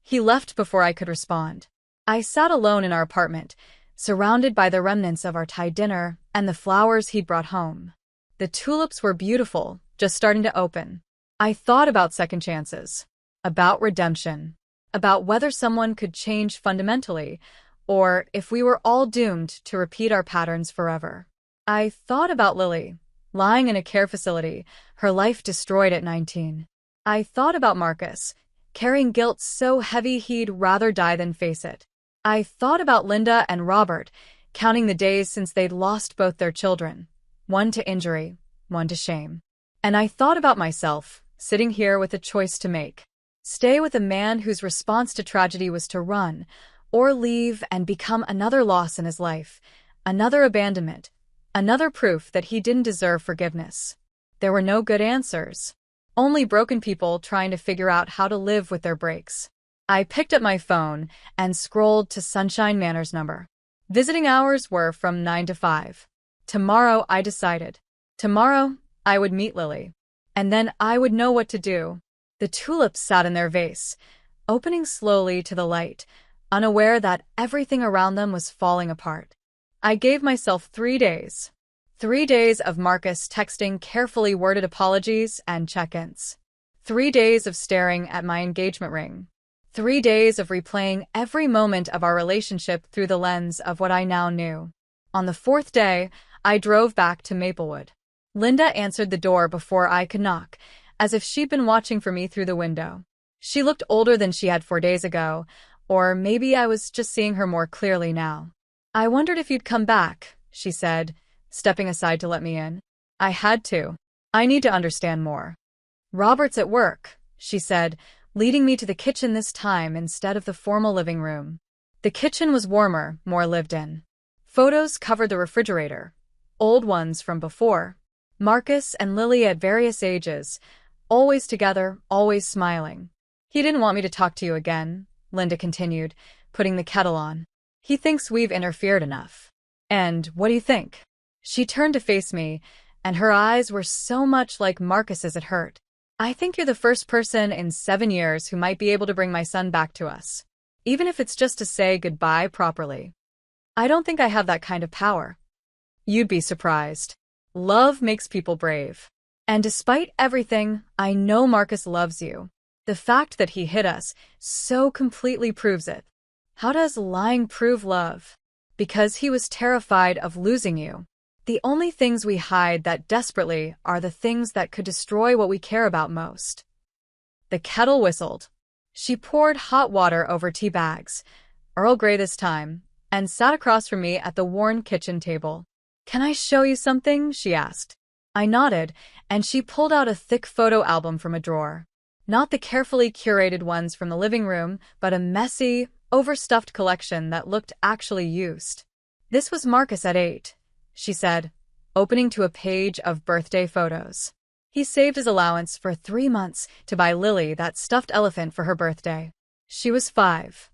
A: He left before I could respond. I sat alone in our apartment, surrounded by the remnants of our Thai dinner and the flowers he'd brought home. The tulips were beautiful, just starting to open. I thought about second chances, about redemption, about whether someone could change fundamentally, or if we were all doomed to repeat our patterns forever. I thought about Lily, lying in a care facility, her life destroyed at 19. I thought about Marcus, carrying guilt so heavy he'd rather die than face it. I thought about Linda and Robert, counting the days since they'd lost both their children, one to injury, one to shame. And I thought about myself, sitting here with a choice to make. Stay with a man whose response to tragedy was to run, or leave and become another loss in his life, another abandonment, another proof that he didn't deserve forgiveness. There were no good answers. Only broken people trying to figure out how to live with their breaks. I picked up my phone and scrolled to Sunshine Manor's number. Visiting hours were from 9 to 5. Tomorrow, I decided. Tomorrow, I would meet Lily. And then I would know what to do. The tulips sat in their vase, opening slowly to the light, unaware that everything around them was falling apart. I gave myself 3 days. 3 days of Marcus texting carefully worded apologies and check-ins. 3 days of staring at my engagement ring. 3 days of replaying every moment of our relationship through the lens of what I now knew. On the 4th day, I drove back to Maplewood. Linda answered the door before I could knock, as if she'd been watching for me through the window. She looked older than she had 4 days ago, or maybe I was just seeing her more clearly now. I wondered if you'd come back, she said, stepping aside to let me in. I had to. I need to understand more. Robert's at work, she said, leading me to the kitchen this time instead of the formal living room. The kitchen was warmer, more lived in. Photos covered the refrigerator, old ones from before. Marcus and Lily at various ages, always together, always smiling. He didn't want me to talk to you again, Linda continued, putting the kettle on. He thinks we've interfered enough. And what do you think? She turned to face me, and her eyes were so much like Marcus's it hurt. I think you're the first person in 7 years who might be able to bring my son back to us, even if it's just to say goodbye properly. I don't think I have that kind of power. You'd be surprised. Love makes people brave. And despite everything, I know Marcus loves you. The fact that he hit us so completely proves it. How does lying prove love? Because he was terrified of losing you. The only things we hide that desperately are the things that could destroy what we care about most. The kettle whistled. She poured hot water over tea bags, Earl Grey this time, and sat across from me at the worn kitchen table. Can I show you something? She asked. I nodded, and she pulled out a thick photo album from a drawer. Not the carefully curated ones from the living room, but a messy, overstuffed collection that looked actually used. This was Marcus at 8, she said, opening to a page of birthday photos. He saved his allowance for 3 months to buy Lily that stuffed elephant for her birthday. She was 5.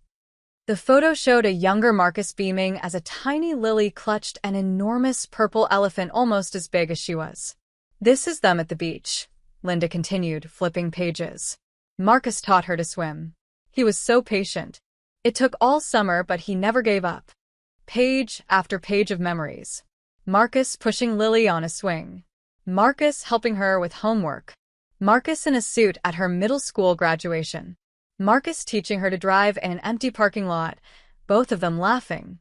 A: The photo showed a younger Marcus beaming as a tiny Lily clutched an enormous purple elephant almost as big as she was. This is them at the beach, Linda continued, flipping pages. Marcus taught her to swim. He was so patient. It took all summer, but he never gave up. Page after page of memories. Marcus pushing Lily on a swing. Marcus helping her with homework. Marcus in a suit at her middle school graduation. Marcus teaching her to drive in an empty parking lot, both of them laughing.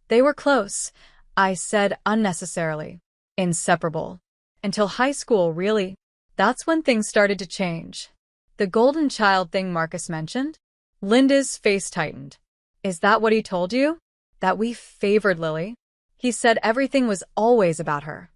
A: They were close, I said unnecessarily. Inseparable. Until high school, really. That's when things started to change. The golden child thing Marcus mentioned? Linda's face tightened. Is that what he told you? That we favored Lily? He said everything was always about her.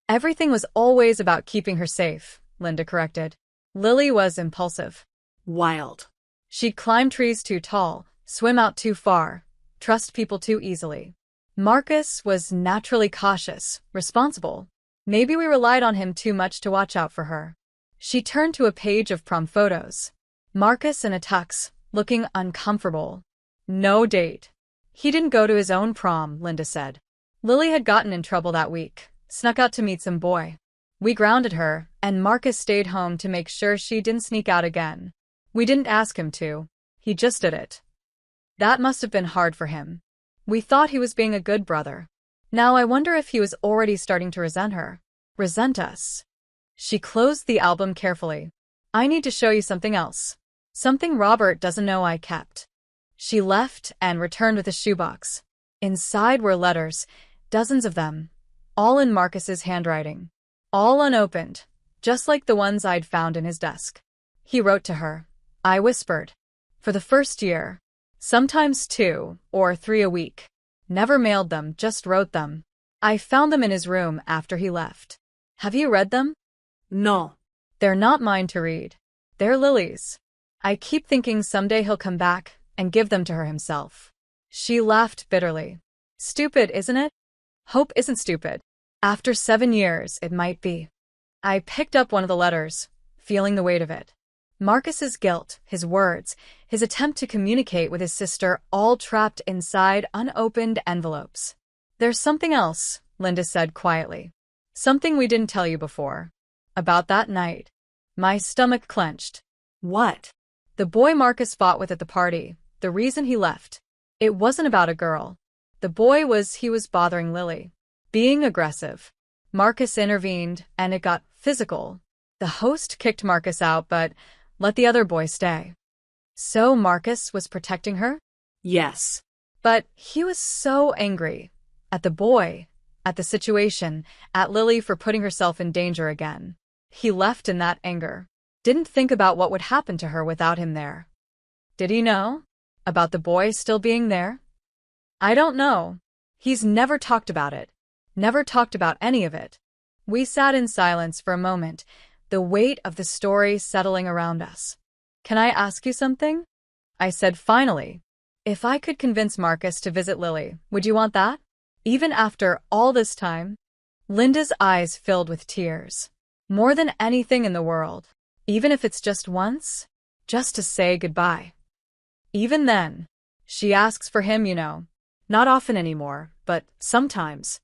A: Everything was always about keeping her safe, Linda corrected. Lily was impulsive.
B: Wild.
A: She'd climb trees too tall, swim out too far, trust people too easily. Marcus was naturally cautious, responsible. Maybe we relied on him too much to watch out for her. She turned to a page of prom photos. Marcus in a tux, looking uncomfortable. No date. He didn't go to his own prom, Linda said. Lily had gotten in trouble that week, snuck out to meet some boy. We grounded her, and Marcus stayed home to make sure she didn't sneak out again. We didn't ask him to. He just did it. That must have been hard for him. We thought he was being a good brother. Now I wonder if he was already starting to resent her. Resent us. She closed the album carefully. I need to show you something else. Something Robert doesn't know I kept. She left and returned with a shoebox. Inside were letters, dozens of them, all in Marcus's handwriting. All unopened, just like the ones I'd found in his desk. He wrote to her. I whispered. For the first year. Sometimes 2 or 3 a week. Never mailed them, just wrote them. I found them in his room after he left. Have you read them?
B: No.
A: They're not mine to read. They're Lily's. I keep thinking someday he'll come back and give them to her himself. She laughed bitterly. Stupid, isn't it? Hope isn't stupid. After 7 years, it might be. I picked up one of the letters, feeling the weight of it. Marcus's guilt, his words, his attempt to communicate with his sister, all trapped inside unopened envelopes. There's something else, Linda said quietly. Something we didn't tell you before. About that night. My stomach clenched.
B: What?
A: The boy Marcus fought with at the party, the reason he left. It wasn't about a girl. The boy he was bothering Lily. Being aggressive. Marcus intervened, and it got physical. The host kicked Marcus out, but let the other boy stay. So Marcus was protecting her?
B: Yes.
A: But he was so angry. At the boy, at the situation, at Lily for putting herself in danger again. He left in that anger. Didn't think about what would happen to her without him there. Did he know? About the boy still being there? I don't know. He's never talked about it. Never talked about any of it. We sat in silence for a moment, the weight of the story settling around us. Can I ask you something? I said finally. If I could convince Marcus to visit Lily, would you want that? Even after all this time? Linda's eyes filled with tears. More than anything in the world. Even if it's just once? Just to say goodbye. Even then. She asks for him, you know. Not often anymore, but sometimes.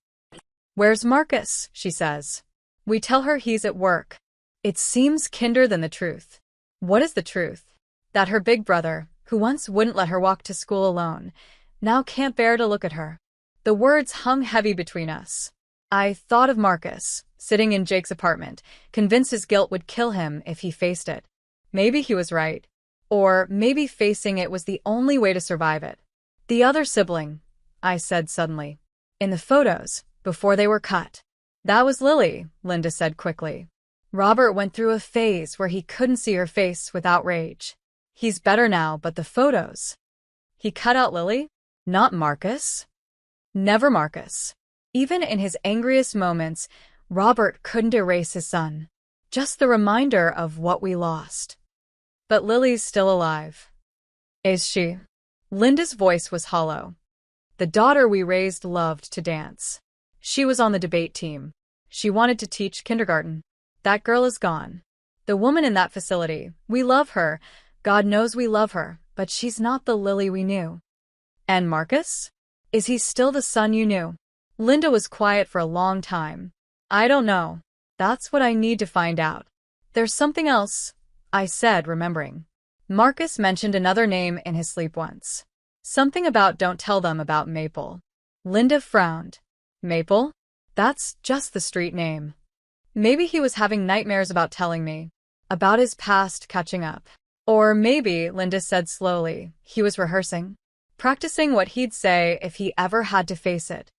A: Where's Marcus? She says. We tell her he's at work. It seems kinder than the truth. What is the truth? That her big brother, who once wouldn't let her walk to school alone, now can't bear to look at her. The words hung heavy between us. I thought of Marcus, sitting in Jake's apartment, convinced his guilt would kill him if he faced it. Maybe he was right. Or maybe facing it was the only way to survive it. The other sibling, I said suddenly. In the photos, before they were cut. That was Lily, Linda said quickly. Robert went through a phase where he couldn't see her face without rage. He's better now, but the photos. He cut out Lily? Not Marcus? Never Marcus. Even in his angriest moments, Robert couldn't erase his son. Just the reminder of what we lost. But Lily's still alive. Is she? Linda's voice was hollow. The daughter we raised loved to dance. She was on the debate team. She wanted to teach kindergarten. That girl is gone. The woman in that facility, we love her. God knows we love her, but she's not the Lily we knew. And Marcus? Is he still the son you knew? Linda was quiet for a long time. I don't know. That's what I need to find out. There's something else, I said, remembering. Marcus mentioned another name in his sleep once. Something about don't tell them about Maple. Linda frowned. Maple? That's just the street name. Maybe he was having nightmares about telling me. About his past catching up. Or maybe, Linda said slowly, he was rehearsing. Practicing what he'd say if he ever had to face it.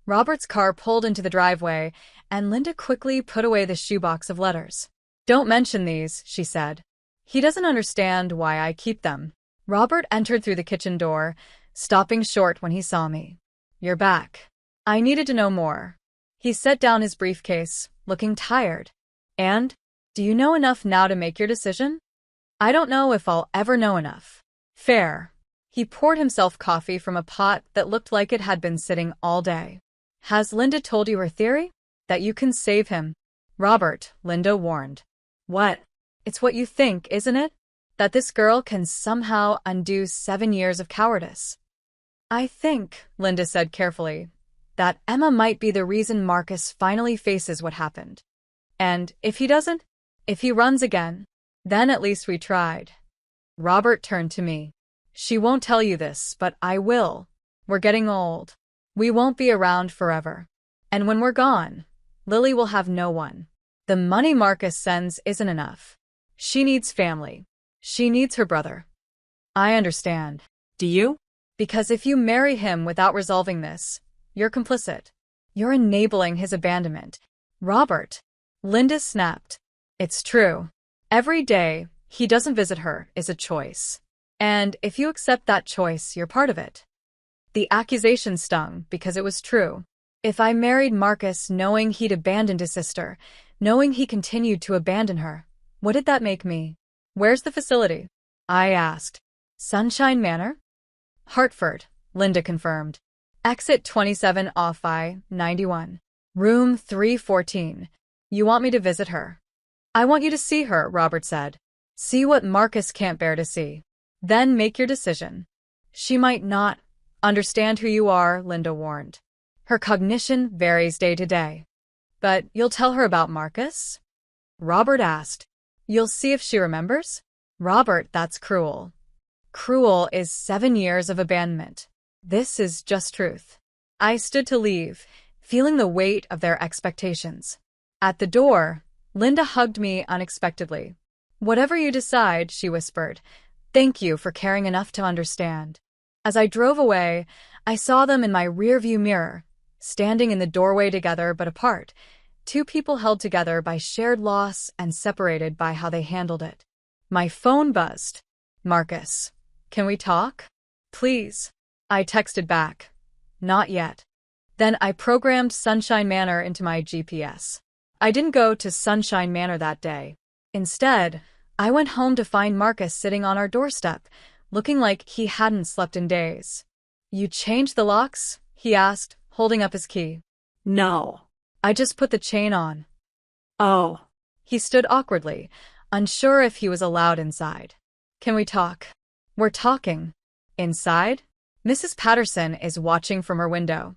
A: Robert's car pulled into the driveway, and Linda quickly put away the shoebox of letters. Don't mention these, she said. He doesn't understand why I keep them. Robert entered through the kitchen door, stopping short when he saw me. You're back. I needed to know more. He set down his briefcase, looking tired. And? Do you know enough now to make your decision? I don't know if I'll ever know enough. Fair. He poured himself coffee from a pot that looked like it had been sitting all day. Has Linda told you her theory? That you can save him? Robert, Linda warned. What? It's what you think, isn't it? That this girl can somehow undo 7 years of cowardice. I think, Linda said carefully, that Emma might be the reason Marcus finally faces what happened. And if he doesn't? If he runs again? Then at least we tried. Robert turned to me. She won't tell you this, but I will. We're getting old. We won't be around forever. And when we're gone, Lily will have no one. The money Marcus sends isn't enough. She needs family. She needs her brother. I understand. Do you? Because if you marry him without resolving this, you're complicit. You're enabling his abandonment. Robert. Linda snapped. It's true. Every day he doesn't visit her is a choice. And if you accept that choice, you're part of it. The accusation stung because it was true. If I married Marcus knowing he'd abandoned his sister, knowing he continued to abandon her, what did that make me? Where's the facility? I asked. Sunshine Manor? Hartford, Linda confirmed. Exit 27 off I-91. Room 314. You want me to visit her? I want you to see her, Robert said. See what Marcus can't bear to see. Then make your decision. She might not understand who you are, Linda warned. Her cognition varies day to day. But you'll tell her about Marcus? Robert asked. You'll see if she remembers? Robert, that's cruel. Cruel is 7 years of abandonment. This is just truth. I stood to leave, feeling the weight of their expectations. At the door, Linda hugged me unexpectedly. Whatever you decide, she whispered. Thank you for caring enough to understand. As I drove away, I saw them in my rearview mirror, standing in the doorway together but apart, 2 people held together by shared loss and separated by how they handled it. My phone buzzed. Marcus, can we talk? Please. I texted back. Not yet. Then I programmed Sunshine Manor into my GPS. I didn't go to Sunshine Manor that day. Instead, I went home to find Marcus sitting on our doorstep, looking like he hadn't slept in days. You changed the locks? He asked, holding up his key.
B: No.
A: I just put the chain on.
B: Oh.
A: He stood awkwardly, unsure if he was allowed inside. Can we talk? We're talking. Inside? Mrs. Patterson is watching from her window.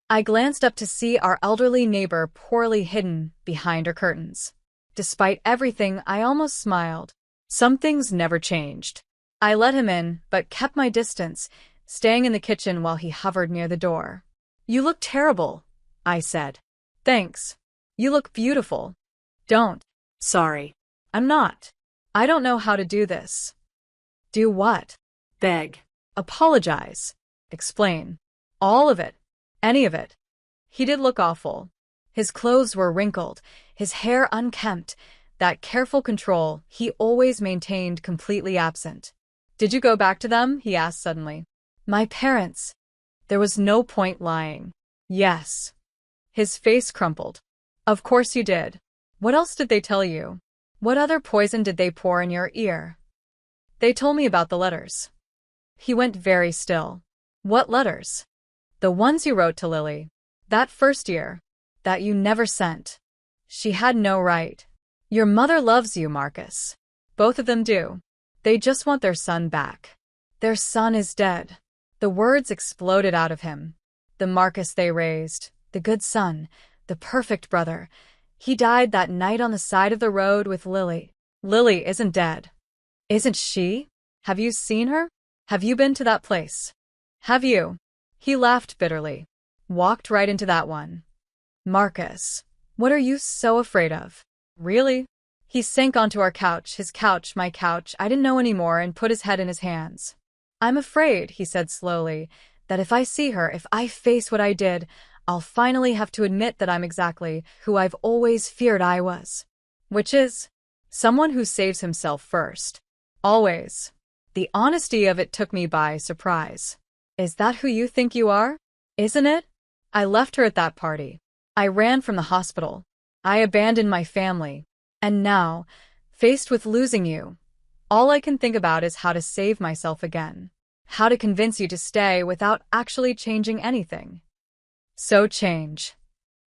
A: I glanced up to see our elderly neighbor poorly hidden behind her curtains. Despite everything, I almost smiled. Some things never changed. I let him in, but kept my distance, staying in the kitchen while he hovered near the door. You look terrible, I said. Thanks. You look beautiful. Don't.
B: Sorry.
A: I'm not. I don't know how to do this. Do what?
B: Beg.
A: Apologize. Explain. All of it. Any of it. He did look awful. His clothes were wrinkled, his hair unkempt, that careful control he always maintained completely absent. Did you go back to them? He asked suddenly. My parents. There was no point lying. Yes. His face crumpled. Of course you did. What else did they tell you? What other poison did they pour in your ear? They told me about the letters. He went very still. What letters? The ones you wrote to Lily. That first year. That you never sent. She had no right. Your mother loves you, Marcus. Both of them do. They just want their son back. Their son is dead. The words exploded out of him. The Marcus they raised, the good son, the perfect brother. He died that night on the side of the road with Lily. Lily isn't dead. Isn't she? Have you seen her? Have you been to that place? Have you? He laughed bitterly. Walked right into that one. Marcus, what are you so afraid of? Really? He sank onto our couch, his couch, my couch, I didn't know anymore, and put his head in his hands. I'm afraid, he said slowly, that if I see her, if I face what I did, I'll finally have to admit that I'm exactly who I've always feared I was. Which is? Someone who saves himself first. Always. The honesty of it took me by surprise. Is that who you think you are? Isn't it? I left her at that party. I ran from the hospital. I abandoned my family. And now, faced with losing you, all I can think about is how to save myself again. How to convince you to stay without actually changing anything. So change.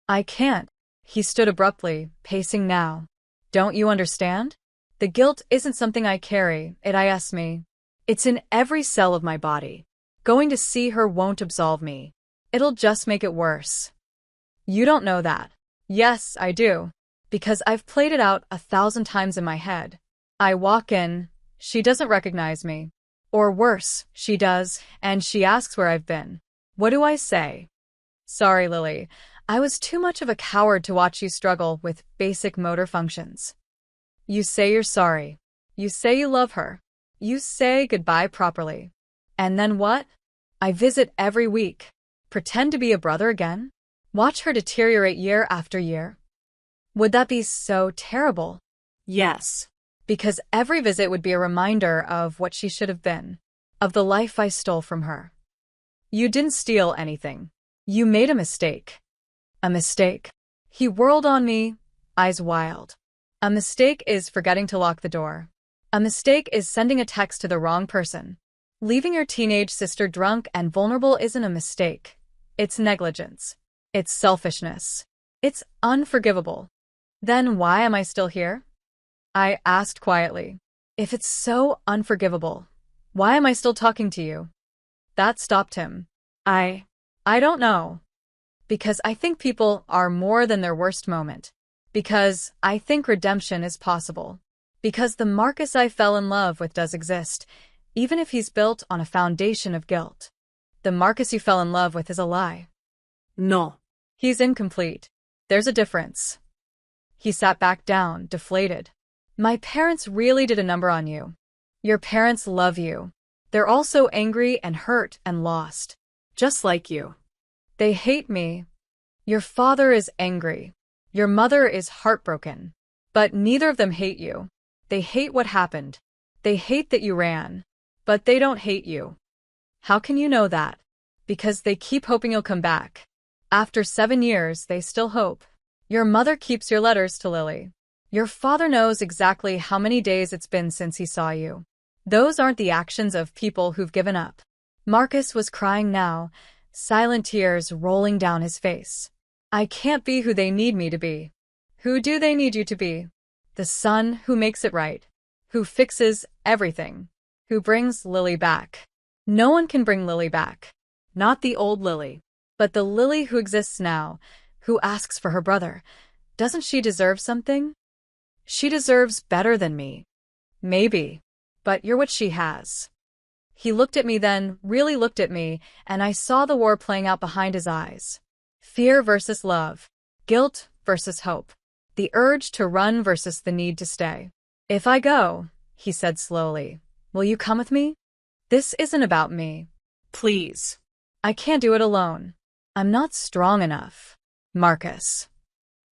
A: I can't. He stood abruptly, pacing now. Don't you understand? The guilt isn't something I carry, it IS me. It's in every cell of my body. Going to see her won't absolve me. It'll just make it worse. You don't know that. Yes, I do. Because I've played it out 1,000 times in my head. I walk in, she doesn't recognize me. Or worse, she does, and she asks where I've been. What do I say? Sorry, Lily. I was too much of a coward to watch you struggle with basic motor functions. You say you're sorry. You say you love her. You say goodbye properly. And then what? I visit every week. Pretend to be a brother again? Watch her deteriorate year after year? Would that be so terrible?
B: Yes.
A: Because every visit would be a reminder of what she should have been, of the life I stole from her. You didn't steal anything. You made a mistake. A mistake. He whirled on me, eyes wild. A mistake is forgetting to lock the door. A mistake is sending a text to the wrong person. Leaving your teenage sister drunk and vulnerable isn't a mistake. It's negligence. It's selfishness. It's unforgivable. Then why am I still here? I asked quietly. If it's so unforgivable, why am I still talking to you? That stopped him. I don't know. Because I think people are more than their worst moment. Because I think redemption is possible. Because the Marcus I fell in love with does exist, even if he's built on a foundation of guilt. The Marcus you fell in love with is a lie.
B: No.
A: He's incomplete. There's a difference. He sat back down, deflated. My parents really did a number on you. Your parents love you. They're also angry and hurt and lost. Just like you. They hate me. Your father is angry. Your mother is heartbroken. But neither of them hate you. They hate what happened. They hate that you ran. But they don't hate you. How can you know that? Because they keep hoping you'll come back. After 7 years, they still hope. Your mother keeps your letters to Lily. Your father knows exactly how many days it's been since he saw you. Those aren't the actions of people who've given up. Marcus was crying now, silent tears rolling down his face. I can't be who they need me to be. Who do they need you to be? The son who makes it right, who fixes everything, who brings Lily back. No one can bring Lily back. Not the old Lily, but the Lily who exists now, who asks for her brother. Doesn't she deserve something? She deserves better than me. Maybe. But you're what she has. He looked at me then, really looked at me, and I saw the war playing out behind his eyes. Fear versus love. Guilt versus hope. The urge to run versus the need to stay. If I go, he said slowly, will you come with me? This isn't about me.
B: Please.
A: I can't do it alone. I'm not strong enough. Marcus.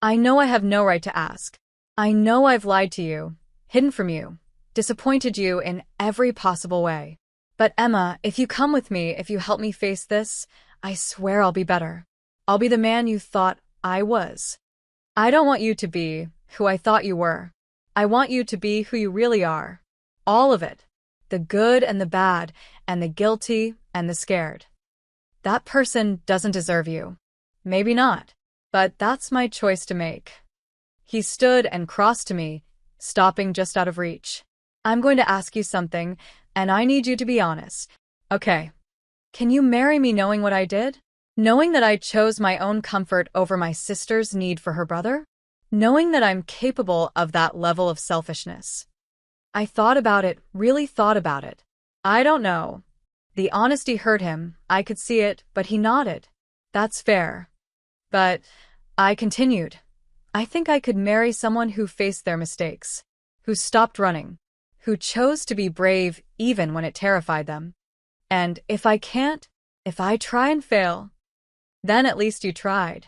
A: I know I have no right to ask. I know I've lied to you, hidden from you, disappointed you in every possible way. But Emma, if you come with me, if you help me face this, I swear I'll be better. I'll be the man you thought I was. I don't want you to be who I thought you were. I want you to be who you really are. All of it. The good and the bad, and the guilty and the scared. That person doesn't deserve you. Maybe not, but that's my choice to make. He stood and crossed to me, stopping just out of reach. I'm going to ask you something, and I need you to be honest. Okay. Can you marry me knowing what I did? Knowing that I chose my own comfort over my sister's need for her brother? Knowing that I'm capable of that level of selfishness? I thought about it, really thought about it. I don't know. The honesty hurt him, I could see it, but he nodded. That's fair. But I continued. I think I could marry someone who faced their mistakes, who stopped running, who chose to be brave even when it terrified them. And if I can't, if I try and fail, then at least you tried.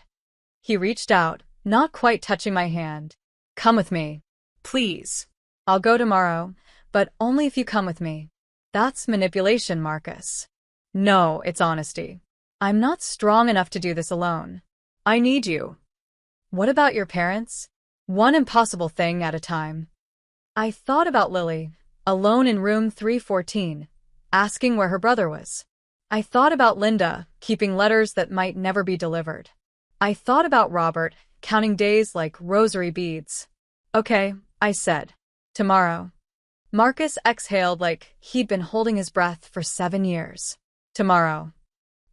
A: He reached out, not quite touching my hand. Come with me.
B: Please.
A: I'll go tomorrow, but only if you come with me. That's manipulation, Marcus. No, it's honesty. I'm not strong enough to do this alone. I need you. What about your parents? One impossible thing at a time. I thought about Lily, alone in room 314, asking where her brother was. I thought about Linda, keeping letters that might never be delivered. I thought about Robert, counting days like rosary beads. Okay, I said. Tomorrow. Marcus exhaled like he'd been holding his breath for 7 years. Tomorrow.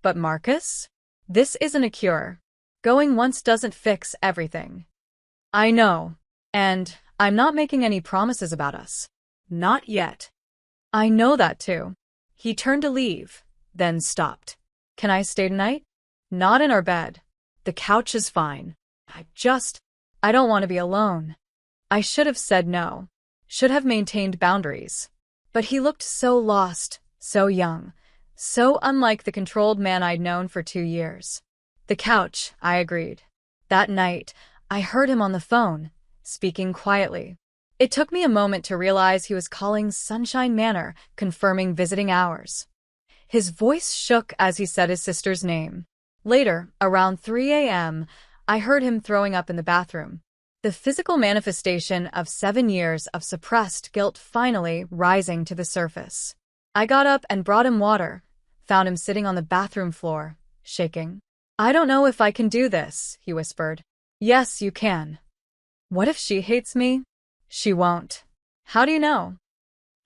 A: But Marcus? This isn't a cure. Going once doesn't fix everything. I know. And I'm not making any promises about us.
B: Not yet.
A: I know that too. He turned to leave, then stopped. Can I stay tonight? Not in our bed. The couch is fine. I don't want to be alone. I should have said no. Should have maintained boundaries. But he looked so lost, so young, so unlike the controlled man I'd known for 2 years. The couch, I agreed. That night, I heard him on the phone, speaking quietly. It took me a moment to realize he was calling Sunshine Manor, confirming visiting hours. His voice shook as he said his sister's name. Later, around 3 a.m., I heard him throwing up in the bathroom. The physical manifestation of 7 years of suppressed guilt finally rising to the surface. I got up and brought him water, found him sitting on the bathroom floor, shaking. I don't know if I can do this, he whispered. Yes, you can. What if she hates me? She won't. How do you know?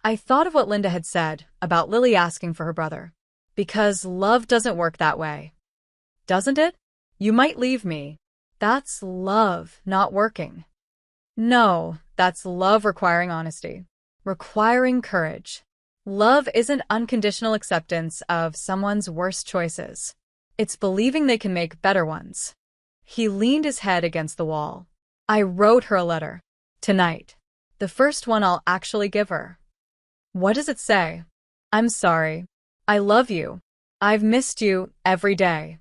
A: I thought of what Linda had said about Lily asking for her brother. Because love doesn't work that way. Doesn't it? You might leave me. That's love not working. No, that's love requiring honesty. Requiring courage. Love isn't unconditional acceptance of someone's worst choices. It's believing they can make better ones. He leaned his head against the wall. I wrote her a letter. Tonight. The first one I'll actually give her. What does it say? I'm sorry. I love you. I've missed you every day.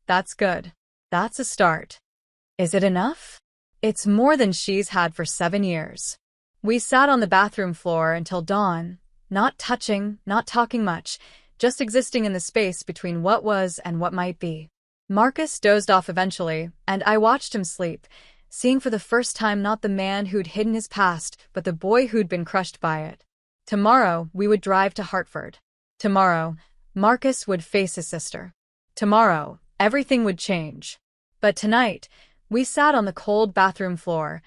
A: That's good. That's a start. Is it enough? It's more than she's had for 7 years. We sat on the bathroom floor until dawn, not touching, not talking much, just existing in the space between what was and what might be. Marcus dozed off eventually, and I watched him sleep, seeing for the first time not the man who'd hidden his past, but the boy who'd been crushed by it. Tomorrow, we would drive to Hartford. Tomorrow, Marcus would face his sister. Tomorrow, everything would change. But tonight, we sat on the cold bathroom floor,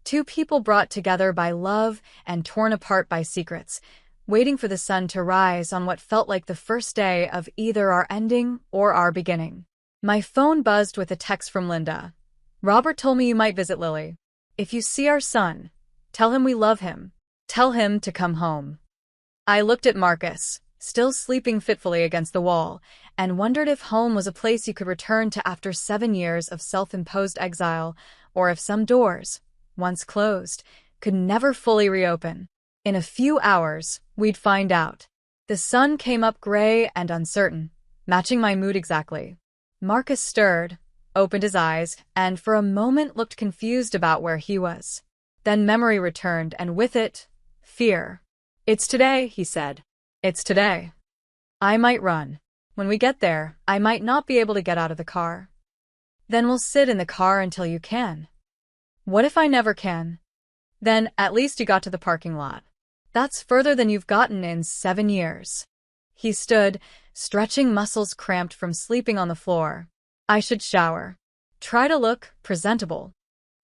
A: two people brought together by love and torn apart by secrets, waiting for the sun to rise on what felt like the first day of either our ending or our beginning. My phone buzzed with a text from Linda. "Robert told me you might visit Lily. If you see our son, tell him we love him. Tell him to come home." I looked at Marcus, still sleeping fitfully against the wall, and wondered if home was a place you could return to after 7 years of self-imposed exile, or if some doors, once closed, could never fully reopen. In a few hours, we'd find out. The sun came up gray and uncertain, matching my mood exactly. Marcus stirred, opened his eyes, and for a moment looked confused about where he was. Then memory returned, and with it, fear. "It's today," he said. "It's today. I might run. When we get there, I might not be able to get out of the car. Then we'll sit in the car until you can. What if I never can? Then at least you got to the parking lot. That's further than you've gotten in 7 years." He stood, stretching muscles cramped from sleeping on the floor. "I should shower. Try to look presentable."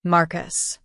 A: "Marcus."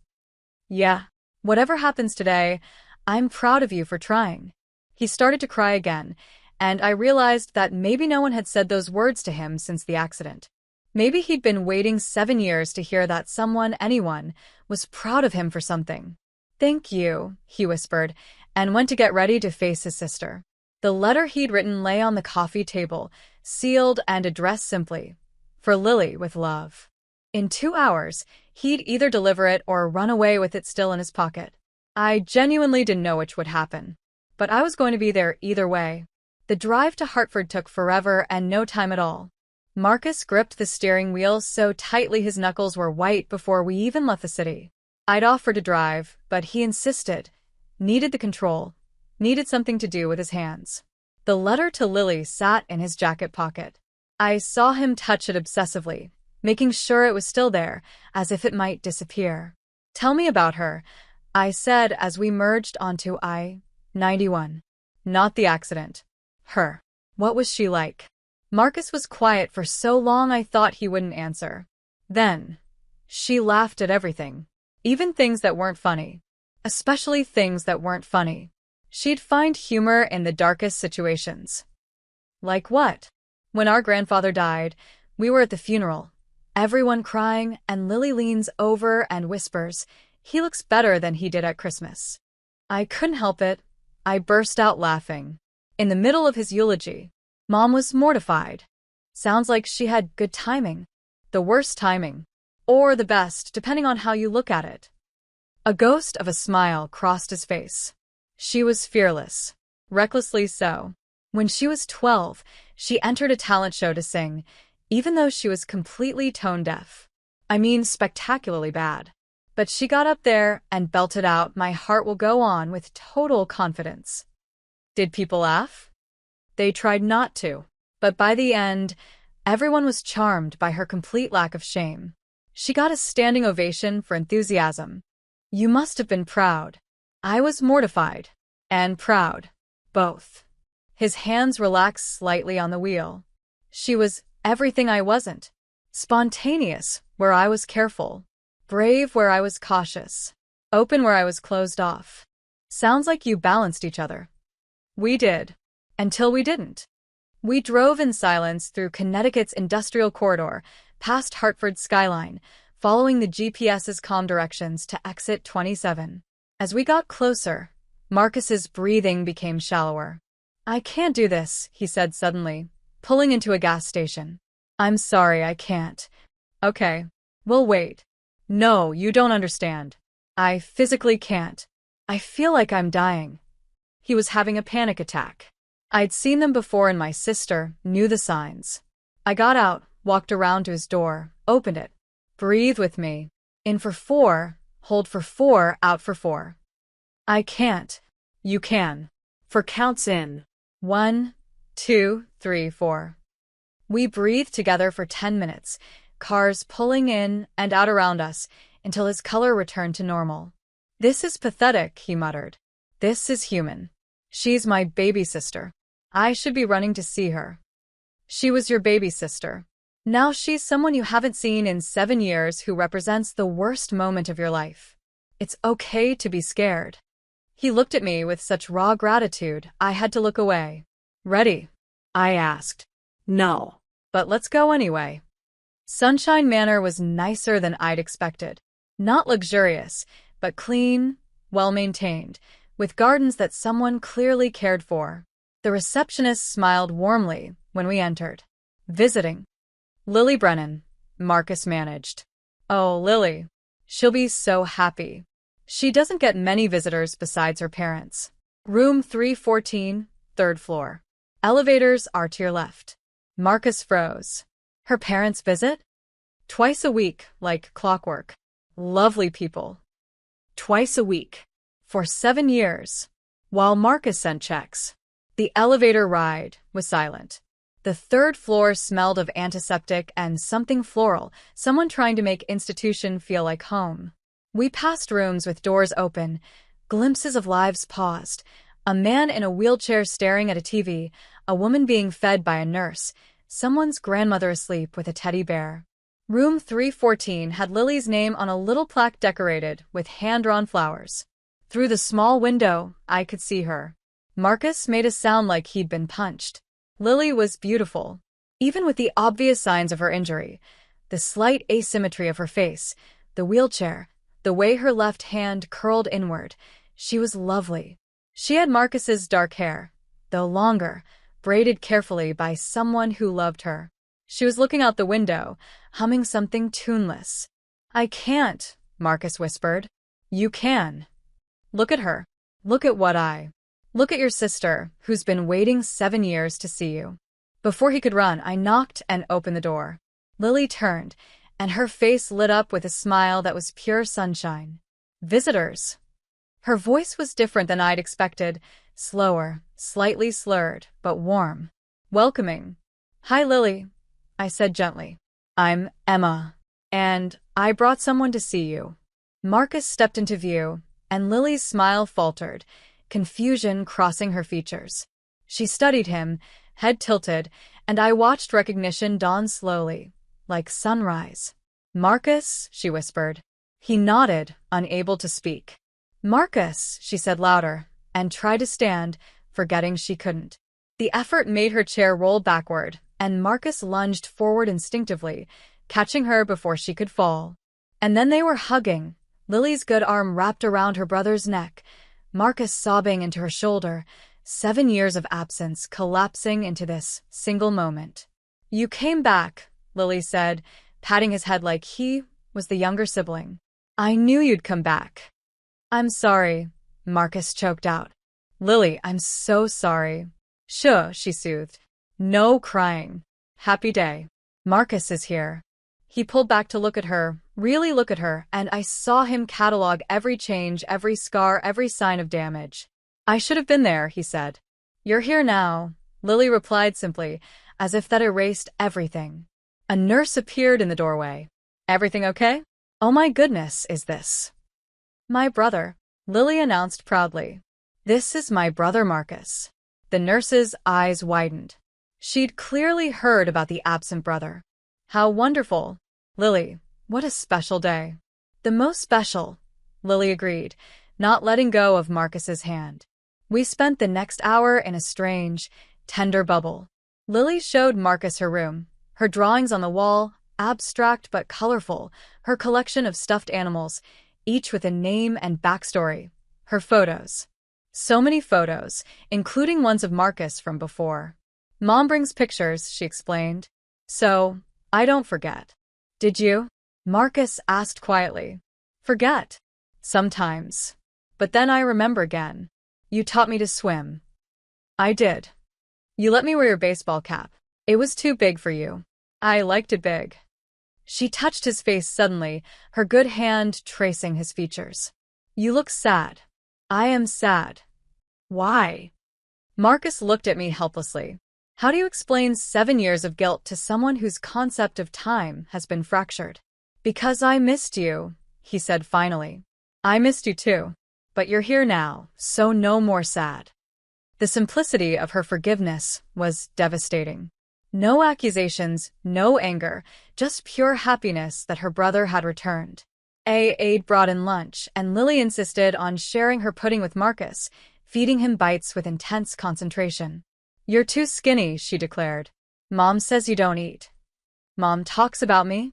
A: "Yeah. Whatever happens today, I'm proud of you for trying." He started to cry again, and I realized that maybe no one had said those words to him since the accident. Maybe he'd been waiting 7 years to hear that someone, anyone, was proud of him for something. "Thank you," he whispered, and went to get ready to face his sister. The letter he'd written lay on the coffee table, sealed and addressed simply, "For Lily with love." In 2 hours, he'd either deliver it or run away with it still in his pocket. I genuinely didn't know which would happen, but I was going to be there either way. The drive to Hartford took forever and no time at all. Marcus gripped the steering wheel so tightly his knuckles were white before we even left the city. I'd offered to drive, but he insisted. Needed the control. Needed something to do with his hands. The letter to Lily sat in his jacket pocket. I saw him touch it obsessively, making sure it was still there, as if it might disappear. "Tell me about her," I said as we merged onto I-91. "Not the accident. Her. What was she like?" Marcus was quiet for so long I thought he wouldn't answer. Then, she laughed at everything. Even things that weren't funny. Especially things that weren't funny. She'd find humor in the darkest situations. Like what? When our grandfather died, we were at the funeral. Everyone crying, and Lily leans over and whispers, "He looks better than he did at Christmas." I couldn't help it. I burst out laughing. In the middle of his eulogy, Mom was mortified. Sounds like she had good timing. The worst timing. Or the best, depending on how you look at it. A ghost of a smile crossed his face. She was fearless. Recklessly so. When she was 12, she entered a talent show to sing, even though she was completely tone-deaf. I mean, spectacularly bad. But she got up there and belted out, "My heart will go on," with total confidence. Did people laugh? They tried not to. But by the end, everyone was charmed by her complete lack of shame. She got a standing ovation for enthusiasm. You must have been proud. I was mortified. And proud. Both. His hands relaxed slightly on the wheel. She was everything I wasn't. Spontaneous, where I was careful. Brave where I was cautious. Open where I was closed off. Sounds like you balanced each other. We did. Until we didn't. We drove in silence through Connecticut's industrial corridor, past Hartford's skyline, following the GPS's calm directions to exit 27. As we got closer, Marcus's breathing became shallower. "I can't do this," he said suddenly, pulling into a gas station. "I'm sorry, I can't." "Okay. We'll wait." "No, you don't understand. I physically can't. I feel like I'm dying." He was having a panic attack. I'd seen them before and my sister knew the signs. I got out, walked around to his door, opened it. "Breathe with me. In for 4, hold for 4, out for 4. "I can't." "You can." For counts in. 1, 2, 3, 4. We breathed together for 10 minutes, cars pulling in and out around us, until his color returned to normal. "This is pathetic," he muttered. "This is human. She's my baby sister. I should be running to see her." "She was your baby sister. Now she's someone you haven't seen in 7 years who represents the worst moment of your life. It's okay to be scared." He looked at me with such raw gratitude, I had to look away. "Ready?" I asked.
B: No.
A: "But let's go anyway." Sunshine Manor was nicer than I'd expected. Not luxurious, but clean, well-maintained, with gardens that someone clearly cared for. The receptionist smiled warmly when we entered. "Visiting Lily Brennan," Marcus managed. "Oh, Lily. She'll be so happy. She doesn't get many visitors besides her parents. Room 314, 3rd floor. Elevators are to your left." Marcus froze. "Her parents visit?" "Twice a week, like clockwork. Lovely people."
B: Twice a week.
A: For 7 years. While Marcus sent checks. The elevator ride was silent. The 3rd floor smelled of antiseptic and something floral, someone trying to make institution feel like home. We passed rooms with doors open, glimpses of lives paused, a man in a wheelchair staring at a TV, a woman being fed by a nurse, someone's grandmother asleep with a teddy bear. Room 314 had Lily's name on a little plaque decorated with hand-drawn flowers. Through the small window, I could see her. Marcus made a sound like he'd been punched. Lily was beautiful. Even with the obvious signs of her injury, the slight asymmetry of her face, the wheelchair, the way her left hand curled inward, she was lovely. She had Marcus's dark hair, though longer, braided carefully by someone who loved her. She was looking out the window, humming something tuneless. "I can't," Marcus whispered. "You can. Look at her. Look at what I... Look at your sister, who's been waiting 7 years to see you." Before he could run, I knocked and opened the door. Lily turned, and her face lit up with a smile that was pure sunshine. "Visitors." Her voice was different than I'd expected, slower, slightly slurred, but warm. Welcoming. "Hi, Lily," I said gently. "I'm Emma, and I brought someone to see you." Marcus stepped into view, and Lily's smile faltered, confusion crossing her features. She studied him, head tilted, and I watched recognition dawn slowly, like sunrise. "Marcus," she whispered. He nodded, unable to speak. "Marcus," she said louder, and tried to stand, forgetting she couldn't. The effort made her chair roll backward, and Marcus lunged forward instinctively, catching her before she could fall. And then they were hugging, Lily's good arm wrapped around her brother's neck, Marcus sobbing into her shoulder, 7 years of absence collapsing into this single moment. "You came back," Lily said, patting his head like he was the younger sibling. "I knew you'd come back." "I'm sorry," Marcus choked out. "Lily, I'm so sorry." "Sure," she soothed. "No crying. Happy day. Marcus is here." He pulled back to look at her, really look at her, and I saw him catalog every change, every scar, every sign of damage. "I should have been there," he said. "You're here now," Lily replied simply, as if that erased everything. A nurse appeared in the doorway. "Everything okay?" "Oh my goodness, is this my brother?" Lily announced proudly. "This is my brother Marcus." The nurse's eyes widened. She'd clearly heard about the absent brother. "How wonderful. Lily, what a special day." "The most special," Lily agreed, not letting go of Marcus's hand. We spent the next hour in a strange, tender bubble. Lily showed Marcus her room, her drawings on the wall, abstract but colorful, her collection of stuffed animals, each with a name and backstory, her photos. So many photos, including ones of Marcus from before. "Mom brings pictures," she explained. "So I don't forget." "Did you?" Marcus asked quietly. "Forget? Sometimes. But then I remember again. You taught me to swim." "I did. You let me wear your baseball cap. It was too big for you. I liked it big." She touched his face suddenly, her good hand tracing his features. "You look sad." "I am sad." "Why?" Marcus looked at me helplessly. "How do you explain 7 years of guilt to someone whose concept of time has been fractured?" "Because I missed you," he said finally. I missed you too. But you're here now, so no more sad. The simplicity of her forgiveness was devastating. No accusations, no anger, just pure happiness that her brother had returned. Aide brought in lunch, and Lily insisted on sharing her pudding with Marcus, feeding him bites with intense concentration. You're too skinny, she declared. Mom says you don't eat. Mom talks about me?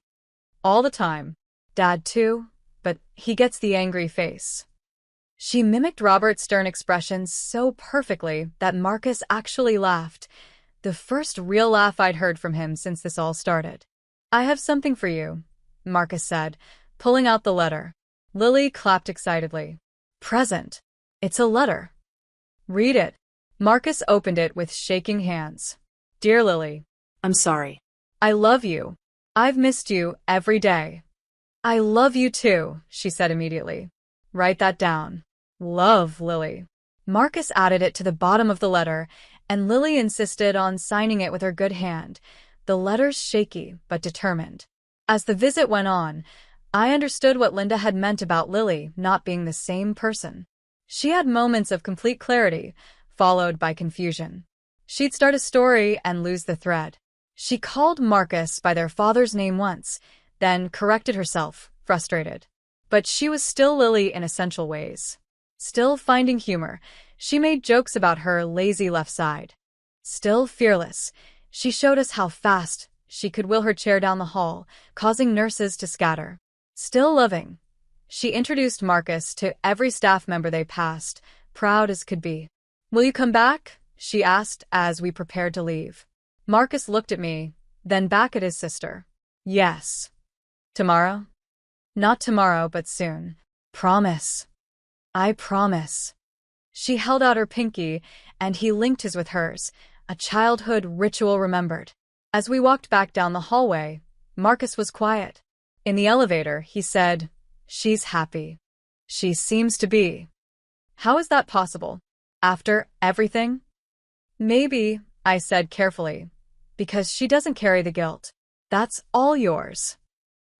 A: All the time. Dad too, but he gets the angry face. She mimicked Robert's stern expressions so perfectly that Marcus actually laughed, the first real laugh I'd heard from him since this all started. I have something for you, Marcus said, pulling out the letter. Lily clapped excitedly. Present. It's a letter. Read it. Marcus opened it with shaking hands. Dear Lily,
B: I'm sorry.
A: I love you. I've missed you every day. I love you too, she said immediately. Write that down. Love, Lily. Marcus added it to the bottom of the letter, and Lily insisted on signing it with her good hand, the letters shaky but determined. As the visit went on, I understood what Linda had meant about Lily not being the same person. She had moments of complete clarity, followed by confusion. She'd start a story and lose the thread. She called Marcus by their father's name once, then corrected herself, frustrated. But she was still Lily in essential ways. Still finding humor, she made jokes about her lazy left side. Still fearless, she showed us how fast she could wheel her chair down the hall, causing nurses to scatter. Still loving, she introduced Marcus to every staff member they passed, proud as could be. Will you come back? She asked as we prepared to leave. Marcus looked at me, then back at his sister. Yes. Tomorrow? Not tomorrow, but soon. Promise. I promise. She held out her pinky, and he linked his with hers, a childhood ritual remembered. As we walked back down the hallway, Marcus was quiet. In the elevator, he said, She's happy. She seems to be. How is that possible? After everything? Maybe, I said carefully, because she doesn't carry the guilt. That's all yours.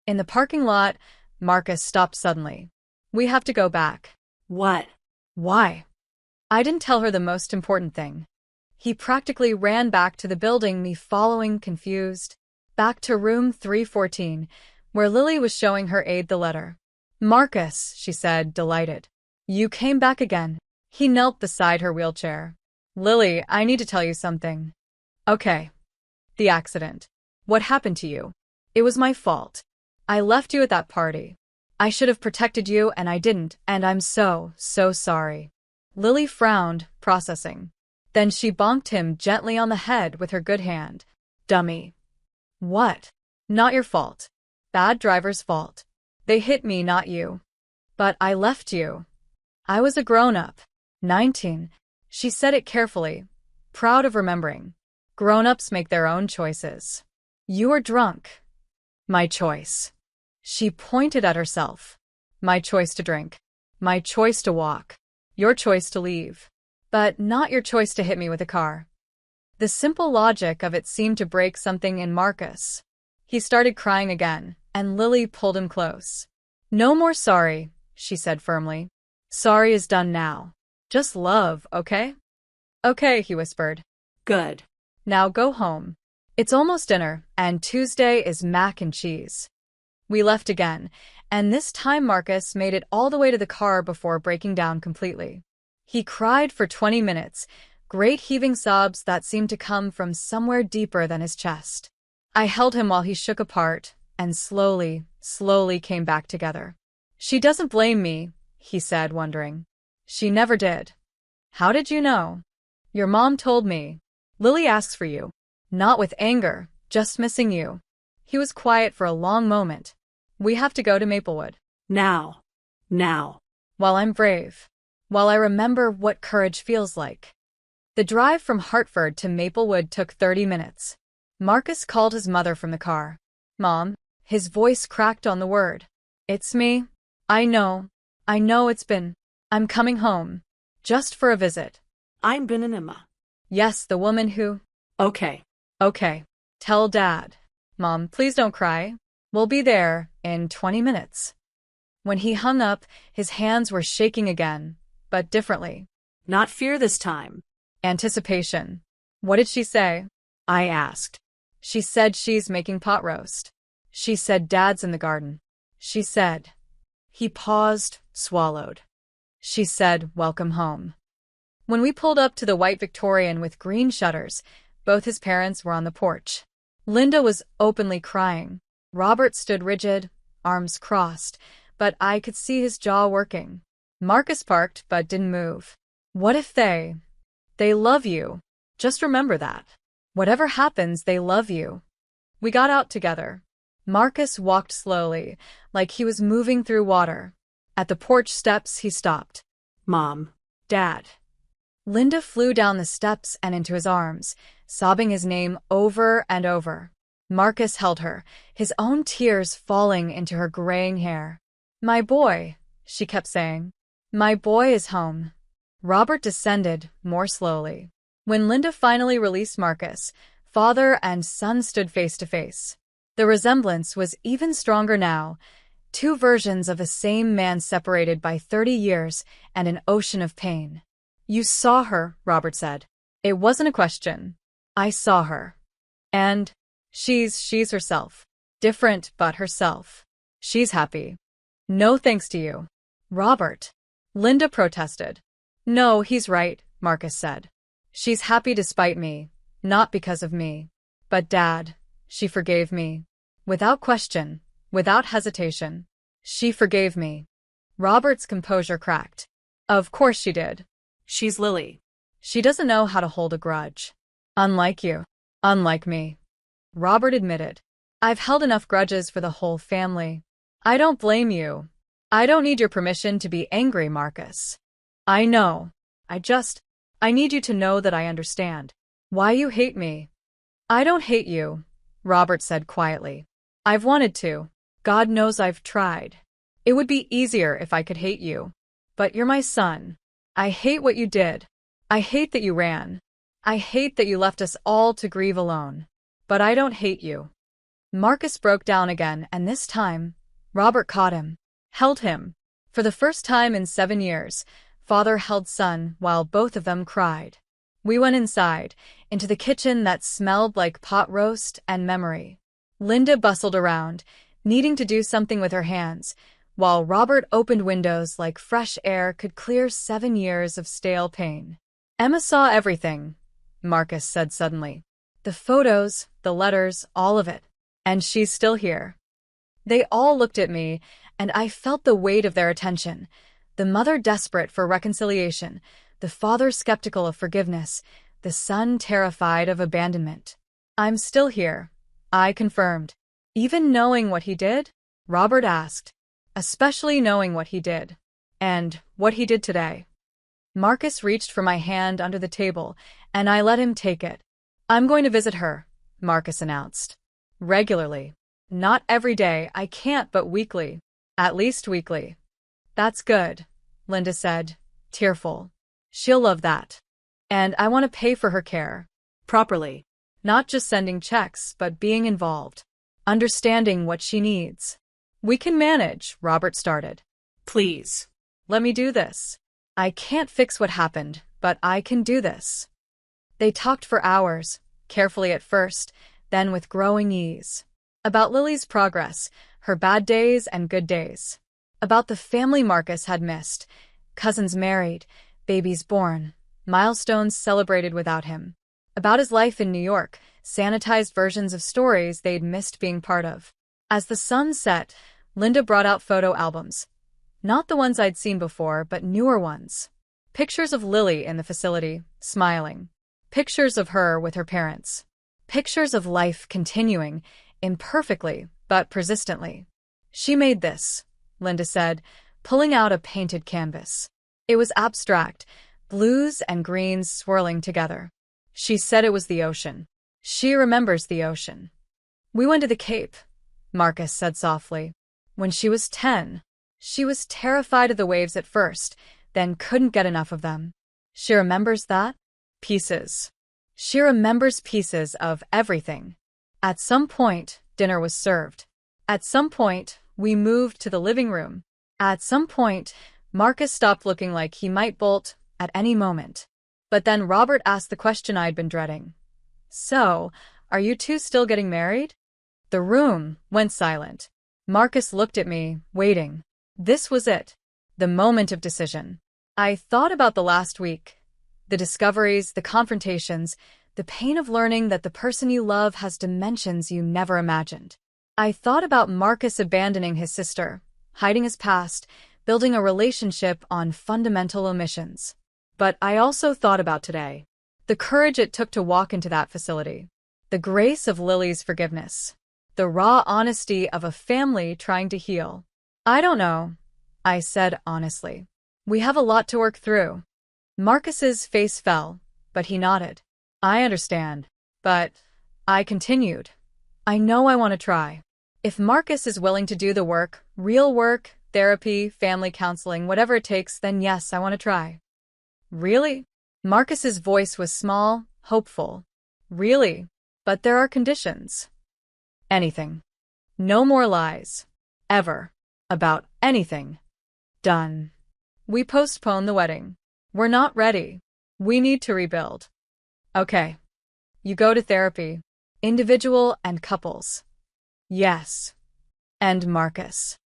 A: In the parking lot, Marcus stopped suddenly. We have to go back.
B: What?
A: Why? I didn't tell her the most important thing. He practically ran back to the building, me following, confused. Back to room 314, where Lily was showing her aide the letter. Marcus, she said, delighted. You came back again. He knelt beside her wheelchair. Lily, I need to tell you something. Okay. The accident. What happened to you? It was my fault. I left you at that party. I should have protected you and I didn't, and I'm so sorry. Lily frowned, processing. Then she bonked him gently on the head with her good hand. Dummy. What? Not your fault. Bad driver's fault. They hit me, not you. But I left you. I was a grown-up. 19. She said it carefully, proud of remembering. Grown-ups make their own choices. You were drunk. My choice. She pointed at herself. My choice to drink. My choice to walk. Your choice to leave. But not your choice to hit me with a car. The simple logic of it seemed to break something in Marcus. He started crying again, and Lily pulled him close. No more sorry, she said firmly. Sorry is done now. Just love, okay? Okay, he whispered.
B: Good.
A: Now go home. It's almost dinner, and Tuesday is mac and cheese. We left again, and this time Marcus made it all the way to the car before breaking down completely. He cried for 20 minutes, great heaving sobs that seemed to come from somewhere deeper than his chest. I held him while he shook apart, and slowly came back together. She doesn't blame me, he said, wondering. She never did. How did you know? Your mom told me. Lily asks for you. Not with anger, just missing you. He was quiet for a long moment. We have to go to Maplewood.
B: Now.
A: While I'm brave. While I remember what courage feels like. The drive from Hartford to Maplewood took 30 minutes. Marcus called his mother from the car. Mom, his voice cracked on the word. It's me. I know it's been. I'm coming home. Just for a visit.
B: I'm Ben and Emma.
A: Yes, the woman who...
B: Okay.
A: Tell Dad. Mom, please don't cry. We'll be there in 20 minutes. When he hung up, his hands were shaking again, but differently.
B: Not fear this time.
A: Anticipation. What did she say?
B: I asked.
A: She said she's making pot roast. She said Dad's in the garden. She said. He paused, swallowed. She said, welcome home. When we pulled up to the white Victorian with green shutters, both his parents were on the porch. Linda was openly crying. Robert stood rigid, arms crossed, but I could see his jaw working. Marcus parked but didn't move. What if they love you? Just remember that. Whatever happens, they love you. We got out together. Marcus walked slowly, like he was moving through water. At the porch steps, he stopped.
B: Mom.
A: Dad. Linda flew down the steps and into his arms, sobbing his name over and over. Marcus held her, his own tears falling into her graying hair. My boy, she kept saying. My boy is home. Robert descended, more slowly. When Linda finally released Marcus, father and son stood face to face. The resemblance was even stronger now. Two versions of the same man separated by 30 years and an ocean of pain. You saw her, Robert said. It wasn't a question. I saw her. And she's herself. Different, but herself. She's happy. No thanks to you. Robert. Linda protested. No, he's right, Marcus said. She's happy despite me, not because of me. But Dad, she forgave me. Without question, without hesitation. She forgave me. Robert's composure cracked. Of course she did.
B: She's Lily.
A: She doesn't know how to hold a grudge. Unlike you. Unlike me. Robert admitted. I've held enough grudges for the whole family. I don't blame you. I don't need your permission to be angry, Marcus. I know. I need you to know that I understand. Why you hate me. I don't hate you, Robert said quietly. I've wanted to. God knows I've tried. It would be easier if I could hate you. But you're my son. I hate what you did. I hate that you ran. I hate that you left us all to grieve alone. But I don't hate you. Marcus broke down again, and this time, Robert caught him, held him. For the first time in 7 years, father held son while both of them cried. We went inside, into the kitchen that smelled like pot roast and memory. Linda bustled around, needing to do something with her hands, while Robert opened windows like fresh air could clear 7 years of stale pain. Emma saw everything, Marcus said suddenly. The photos, the letters, all of it. And she's still here. They all looked at me, and I felt the weight of their attention. The mother desperate for reconciliation, the father skeptical of forgiveness, the son terrified of abandonment. I'm still here, I confirmed. Even knowing what he did? Robert asked. Especially knowing what he did. And what he did today. Marcus reached for my hand under the table, and I let him take it. I'm going to visit her, Marcus announced. Regularly. Not every day, I can't, but weekly. At least weekly. That's good, Linda said, tearful. She'll love that. And I want to pay for her care.
B: Properly.
A: Not just sending checks, but being involved. Understanding what she needs. We can manage, Robert started.
B: Please.
A: Let me do this. I can't fix what happened, but I can do this. They talked for hours, carefully at first, then with growing ease. About Lily's progress, her bad days and good days. About the family Marcus had missed, cousins married, babies born, milestones celebrated without him. About his life in New York, sanitized versions of stories they'd missed being part of. As the sun set, Linda brought out photo albums. Not the ones I'd seen before, but newer ones. Pictures of Lily in the facility, smiling. Pictures of her with her parents. Pictures of life continuing, imperfectly, but persistently. She made this, Linda said, pulling out a painted canvas. It was abstract, blues and greens swirling together. She said it was the ocean. She remembers the ocean. We went to the Cape, Marcus said softly. When she was 10. She was terrified of the waves at first, then couldn't get enough of them. She remembers that? Pieces. She remembers pieces of everything. At some point, dinner was served. At some point, we moved to the living room. At some point, Marcus stopped looking like he might bolt at any moment. But then Robert asked the question I'd been dreading. So, are you two still getting married? The room went silent. Marcus looked at me, waiting. This was it. The moment of decision. I thought about the last week. The discoveries, the confrontations, the pain of learning that the person you love has dimensions you never imagined. I thought about Marcus abandoning his sister, hiding his past, building a relationship on fundamental omissions. But I also thought about today. The courage it took to walk into that facility. The grace of Lily's forgiveness. The raw honesty of a family trying to heal. I don't know, I said honestly. We have a lot to work through. Marcus's face fell, but he nodded. I understand. But I continued. I know I want to try. If Marcus is willing to do the work, real work, therapy, family counseling, whatever it takes, then yes, I want to try. Really? Marcus's voice was small, hopeful. Really? But there are conditions. Anything. No more lies. Ever. About anything. Done. We postpone the wedding. We're not ready. We need to rebuild. Okay. You go to therapy. Individual and couples. Yes. And Marcus.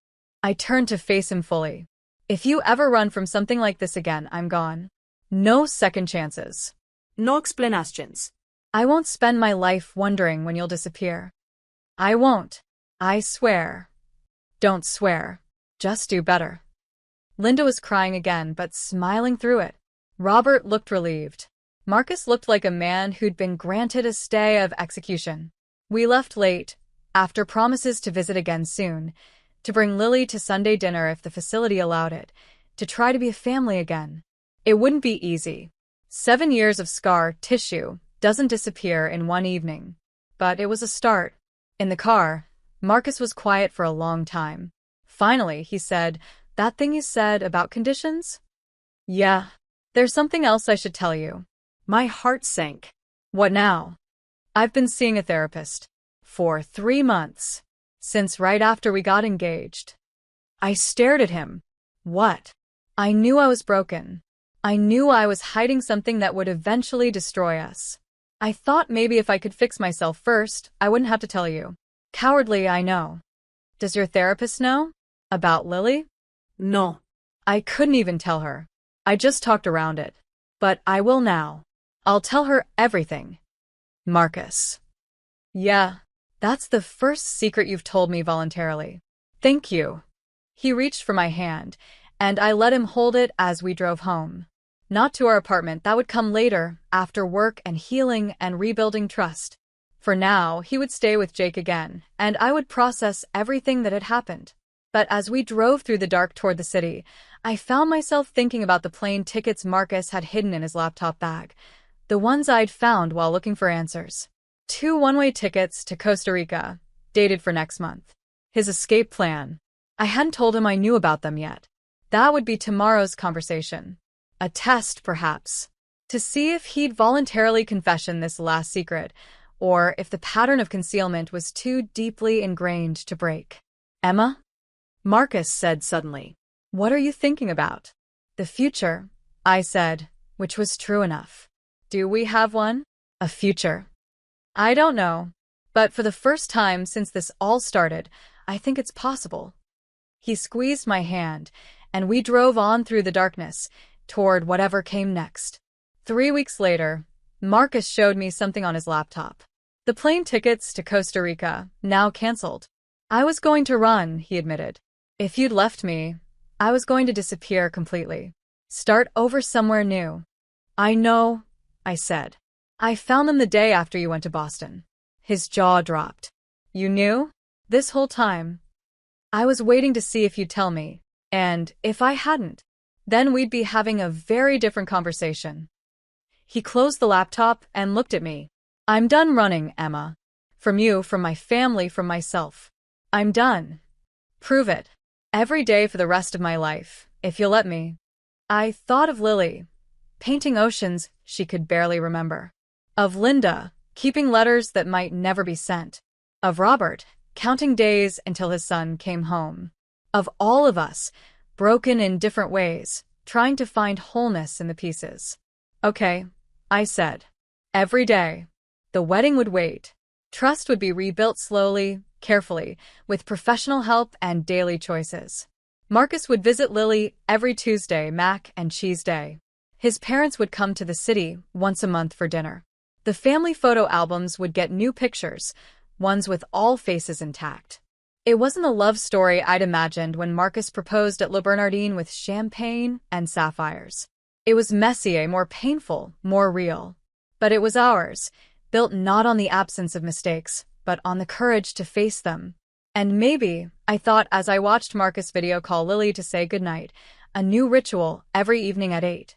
A: I turned to face him fully. If you ever run from something like this again, I'm gone. No second chances.
B: No explanations.
A: I won't spend my life wondering when you'll disappear. I won't. I swear. Don't swear. Just do better. Linda was crying again, but smiling through it. Robert looked relieved. Marcus looked like a man who'd been granted a stay of execution. We left late, after promises to visit again soon, to bring Lily to Sunday dinner if the facility allowed it, to try to be a family again. It wouldn't be easy. 7 years of scar tissue doesn't disappear in one evening. But it was a start. In the car, Marcus was quiet for a long time. Finally, he said, "That thing you said about conditions?" "Yeah. There's something else I should tell you."
B: My heart sank.
A: "What now?" "I've been seeing a therapist. For 3 months. Since right after we got engaged." I stared at him. What? I knew I was broken. I knew I was hiding something that would eventually destroy us. I thought maybe if I could fix myself first, I wouldn't have to tell you. Cowardly, I know. Does your therapist know? About Lily?
B: No.
A: I couldn't even tell her. I just talked around it. But I will now. I'll tell her everything. Marcus. Yeah, that's the first secret you've told me voluntarily. Thank you. He reached for my hand, and I let him hold it as we drove home. Not to our apartment, that would come later, after work and healing and rebuilding trust. For now, he would stay with Jake again, and I would process everything that had happened. But as we drove through the dark toward the city, I found myself thinking about the plane tickets Marcus had hidden in his laptop bag, the ones I'd found while looking for answers. 2 one-way tickets to Costa Rica, dated for next month. His escape plan. I hadn't told him I knew about them yet. That would be tomorrow's conversation. A test, perhaps, to see if he'd voluntarily confession this last secret, or if the pattern of concealment was too deeply ingrained to break. "Emma?" Marcus said suddenly. "What are you thinking about?" "The future," I said, which was true enough. "Do we have one? A future?" "I don't know. But for the first time since this all started, I think it's possible." He squeezed my hand, and we drove on through the darkness, toward whatever came next. 3 weeks later, Marcus showed me something on his laptop. The plane tickets to Costa Rica, now canceled. "I was going to run," he admitted. "If you'd left me, I was going to disappear completely. Start over somewhere new." "I know," I said. "I found them the day after you went to Boston." His jaw dropped. "You knew? This whole time?" "I was waiting to see if you'd tell me. And if I hadn't, then we'd be having a very different conversation." He closed the laptop and looked at me. "I'm done running, Emma. From you, from my family, from myself. I'm done. Prove it. Every day for the rest of my life, if you'll let me." I thought of Lily, painting oceans she could barely remember. Of Linda, keeping letters that might never be sent. Of Robert, counting days until his son came home. Of all of us, broken in different ways, trying to find wholeness in the pieces. Okay, I said. Every day. The wedding would wait. Trust would be rebuilt slowly, carefully, with professional help and daily choices. Marcus would visit Lily every Tuesday, mac and cheese day. His parents would come to the city once a month for dinner. The family photo albums would get new pictures, ones with all faces intact. It wasn't the love story I'd imagined when Marcus proposed at Le Bernardin with champagne and sapphires. It was messier, more painful, more real. But it was ours, built not on the absence of mistakes, but on the courage to face them. And maybe, I thought as I watched Marcus video call Lily to say goodnight, a new ritual every evening at 8.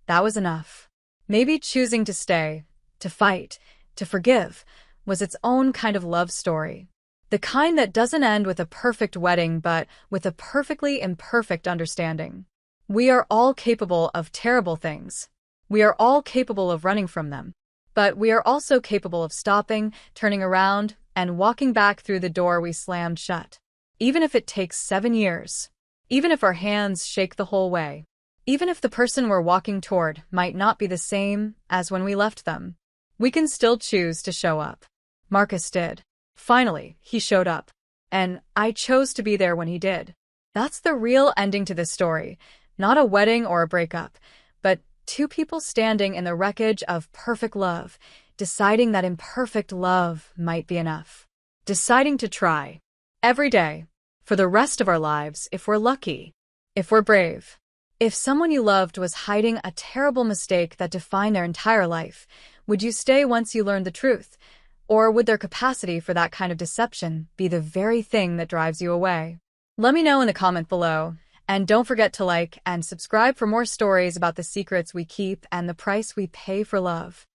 A: That was enough. Maybe choosing to stay, to fight, to forgive, was its own kind of love story. The kind that doesn't end with a perfect wedding, but with a perfectly imperfect understanding. We are all capable of terrible things. We are all capable of running from them. But we are also capable of stopping, turning around, and walking back through the door we slammed shut. Even if it takes 7 years. Even if our hands shake the whole way. Even if the person we're walking toward might not be the same as when we left them. We can still choose to show up. Marcus did. Finally, he showed up. And I chose to be there when he did. That's the real ending to this story. Not a wedding or a breakup, but two people standing in the wreckage of perfect love, deciding that imperfect love might be enough. Deciding to try. Every day. For the rest of our lives, if we're lucky. If we're brave. If someone you loved was hiding a terrible mistake that defined their entire life, would you stay once you learned the truth? Or would their capacity for that kind of deception be the very thing that drives you away? Let me know in the comment below. And don't forget to like and subscribe for more stories about the secrets we keep and the price we pay for love.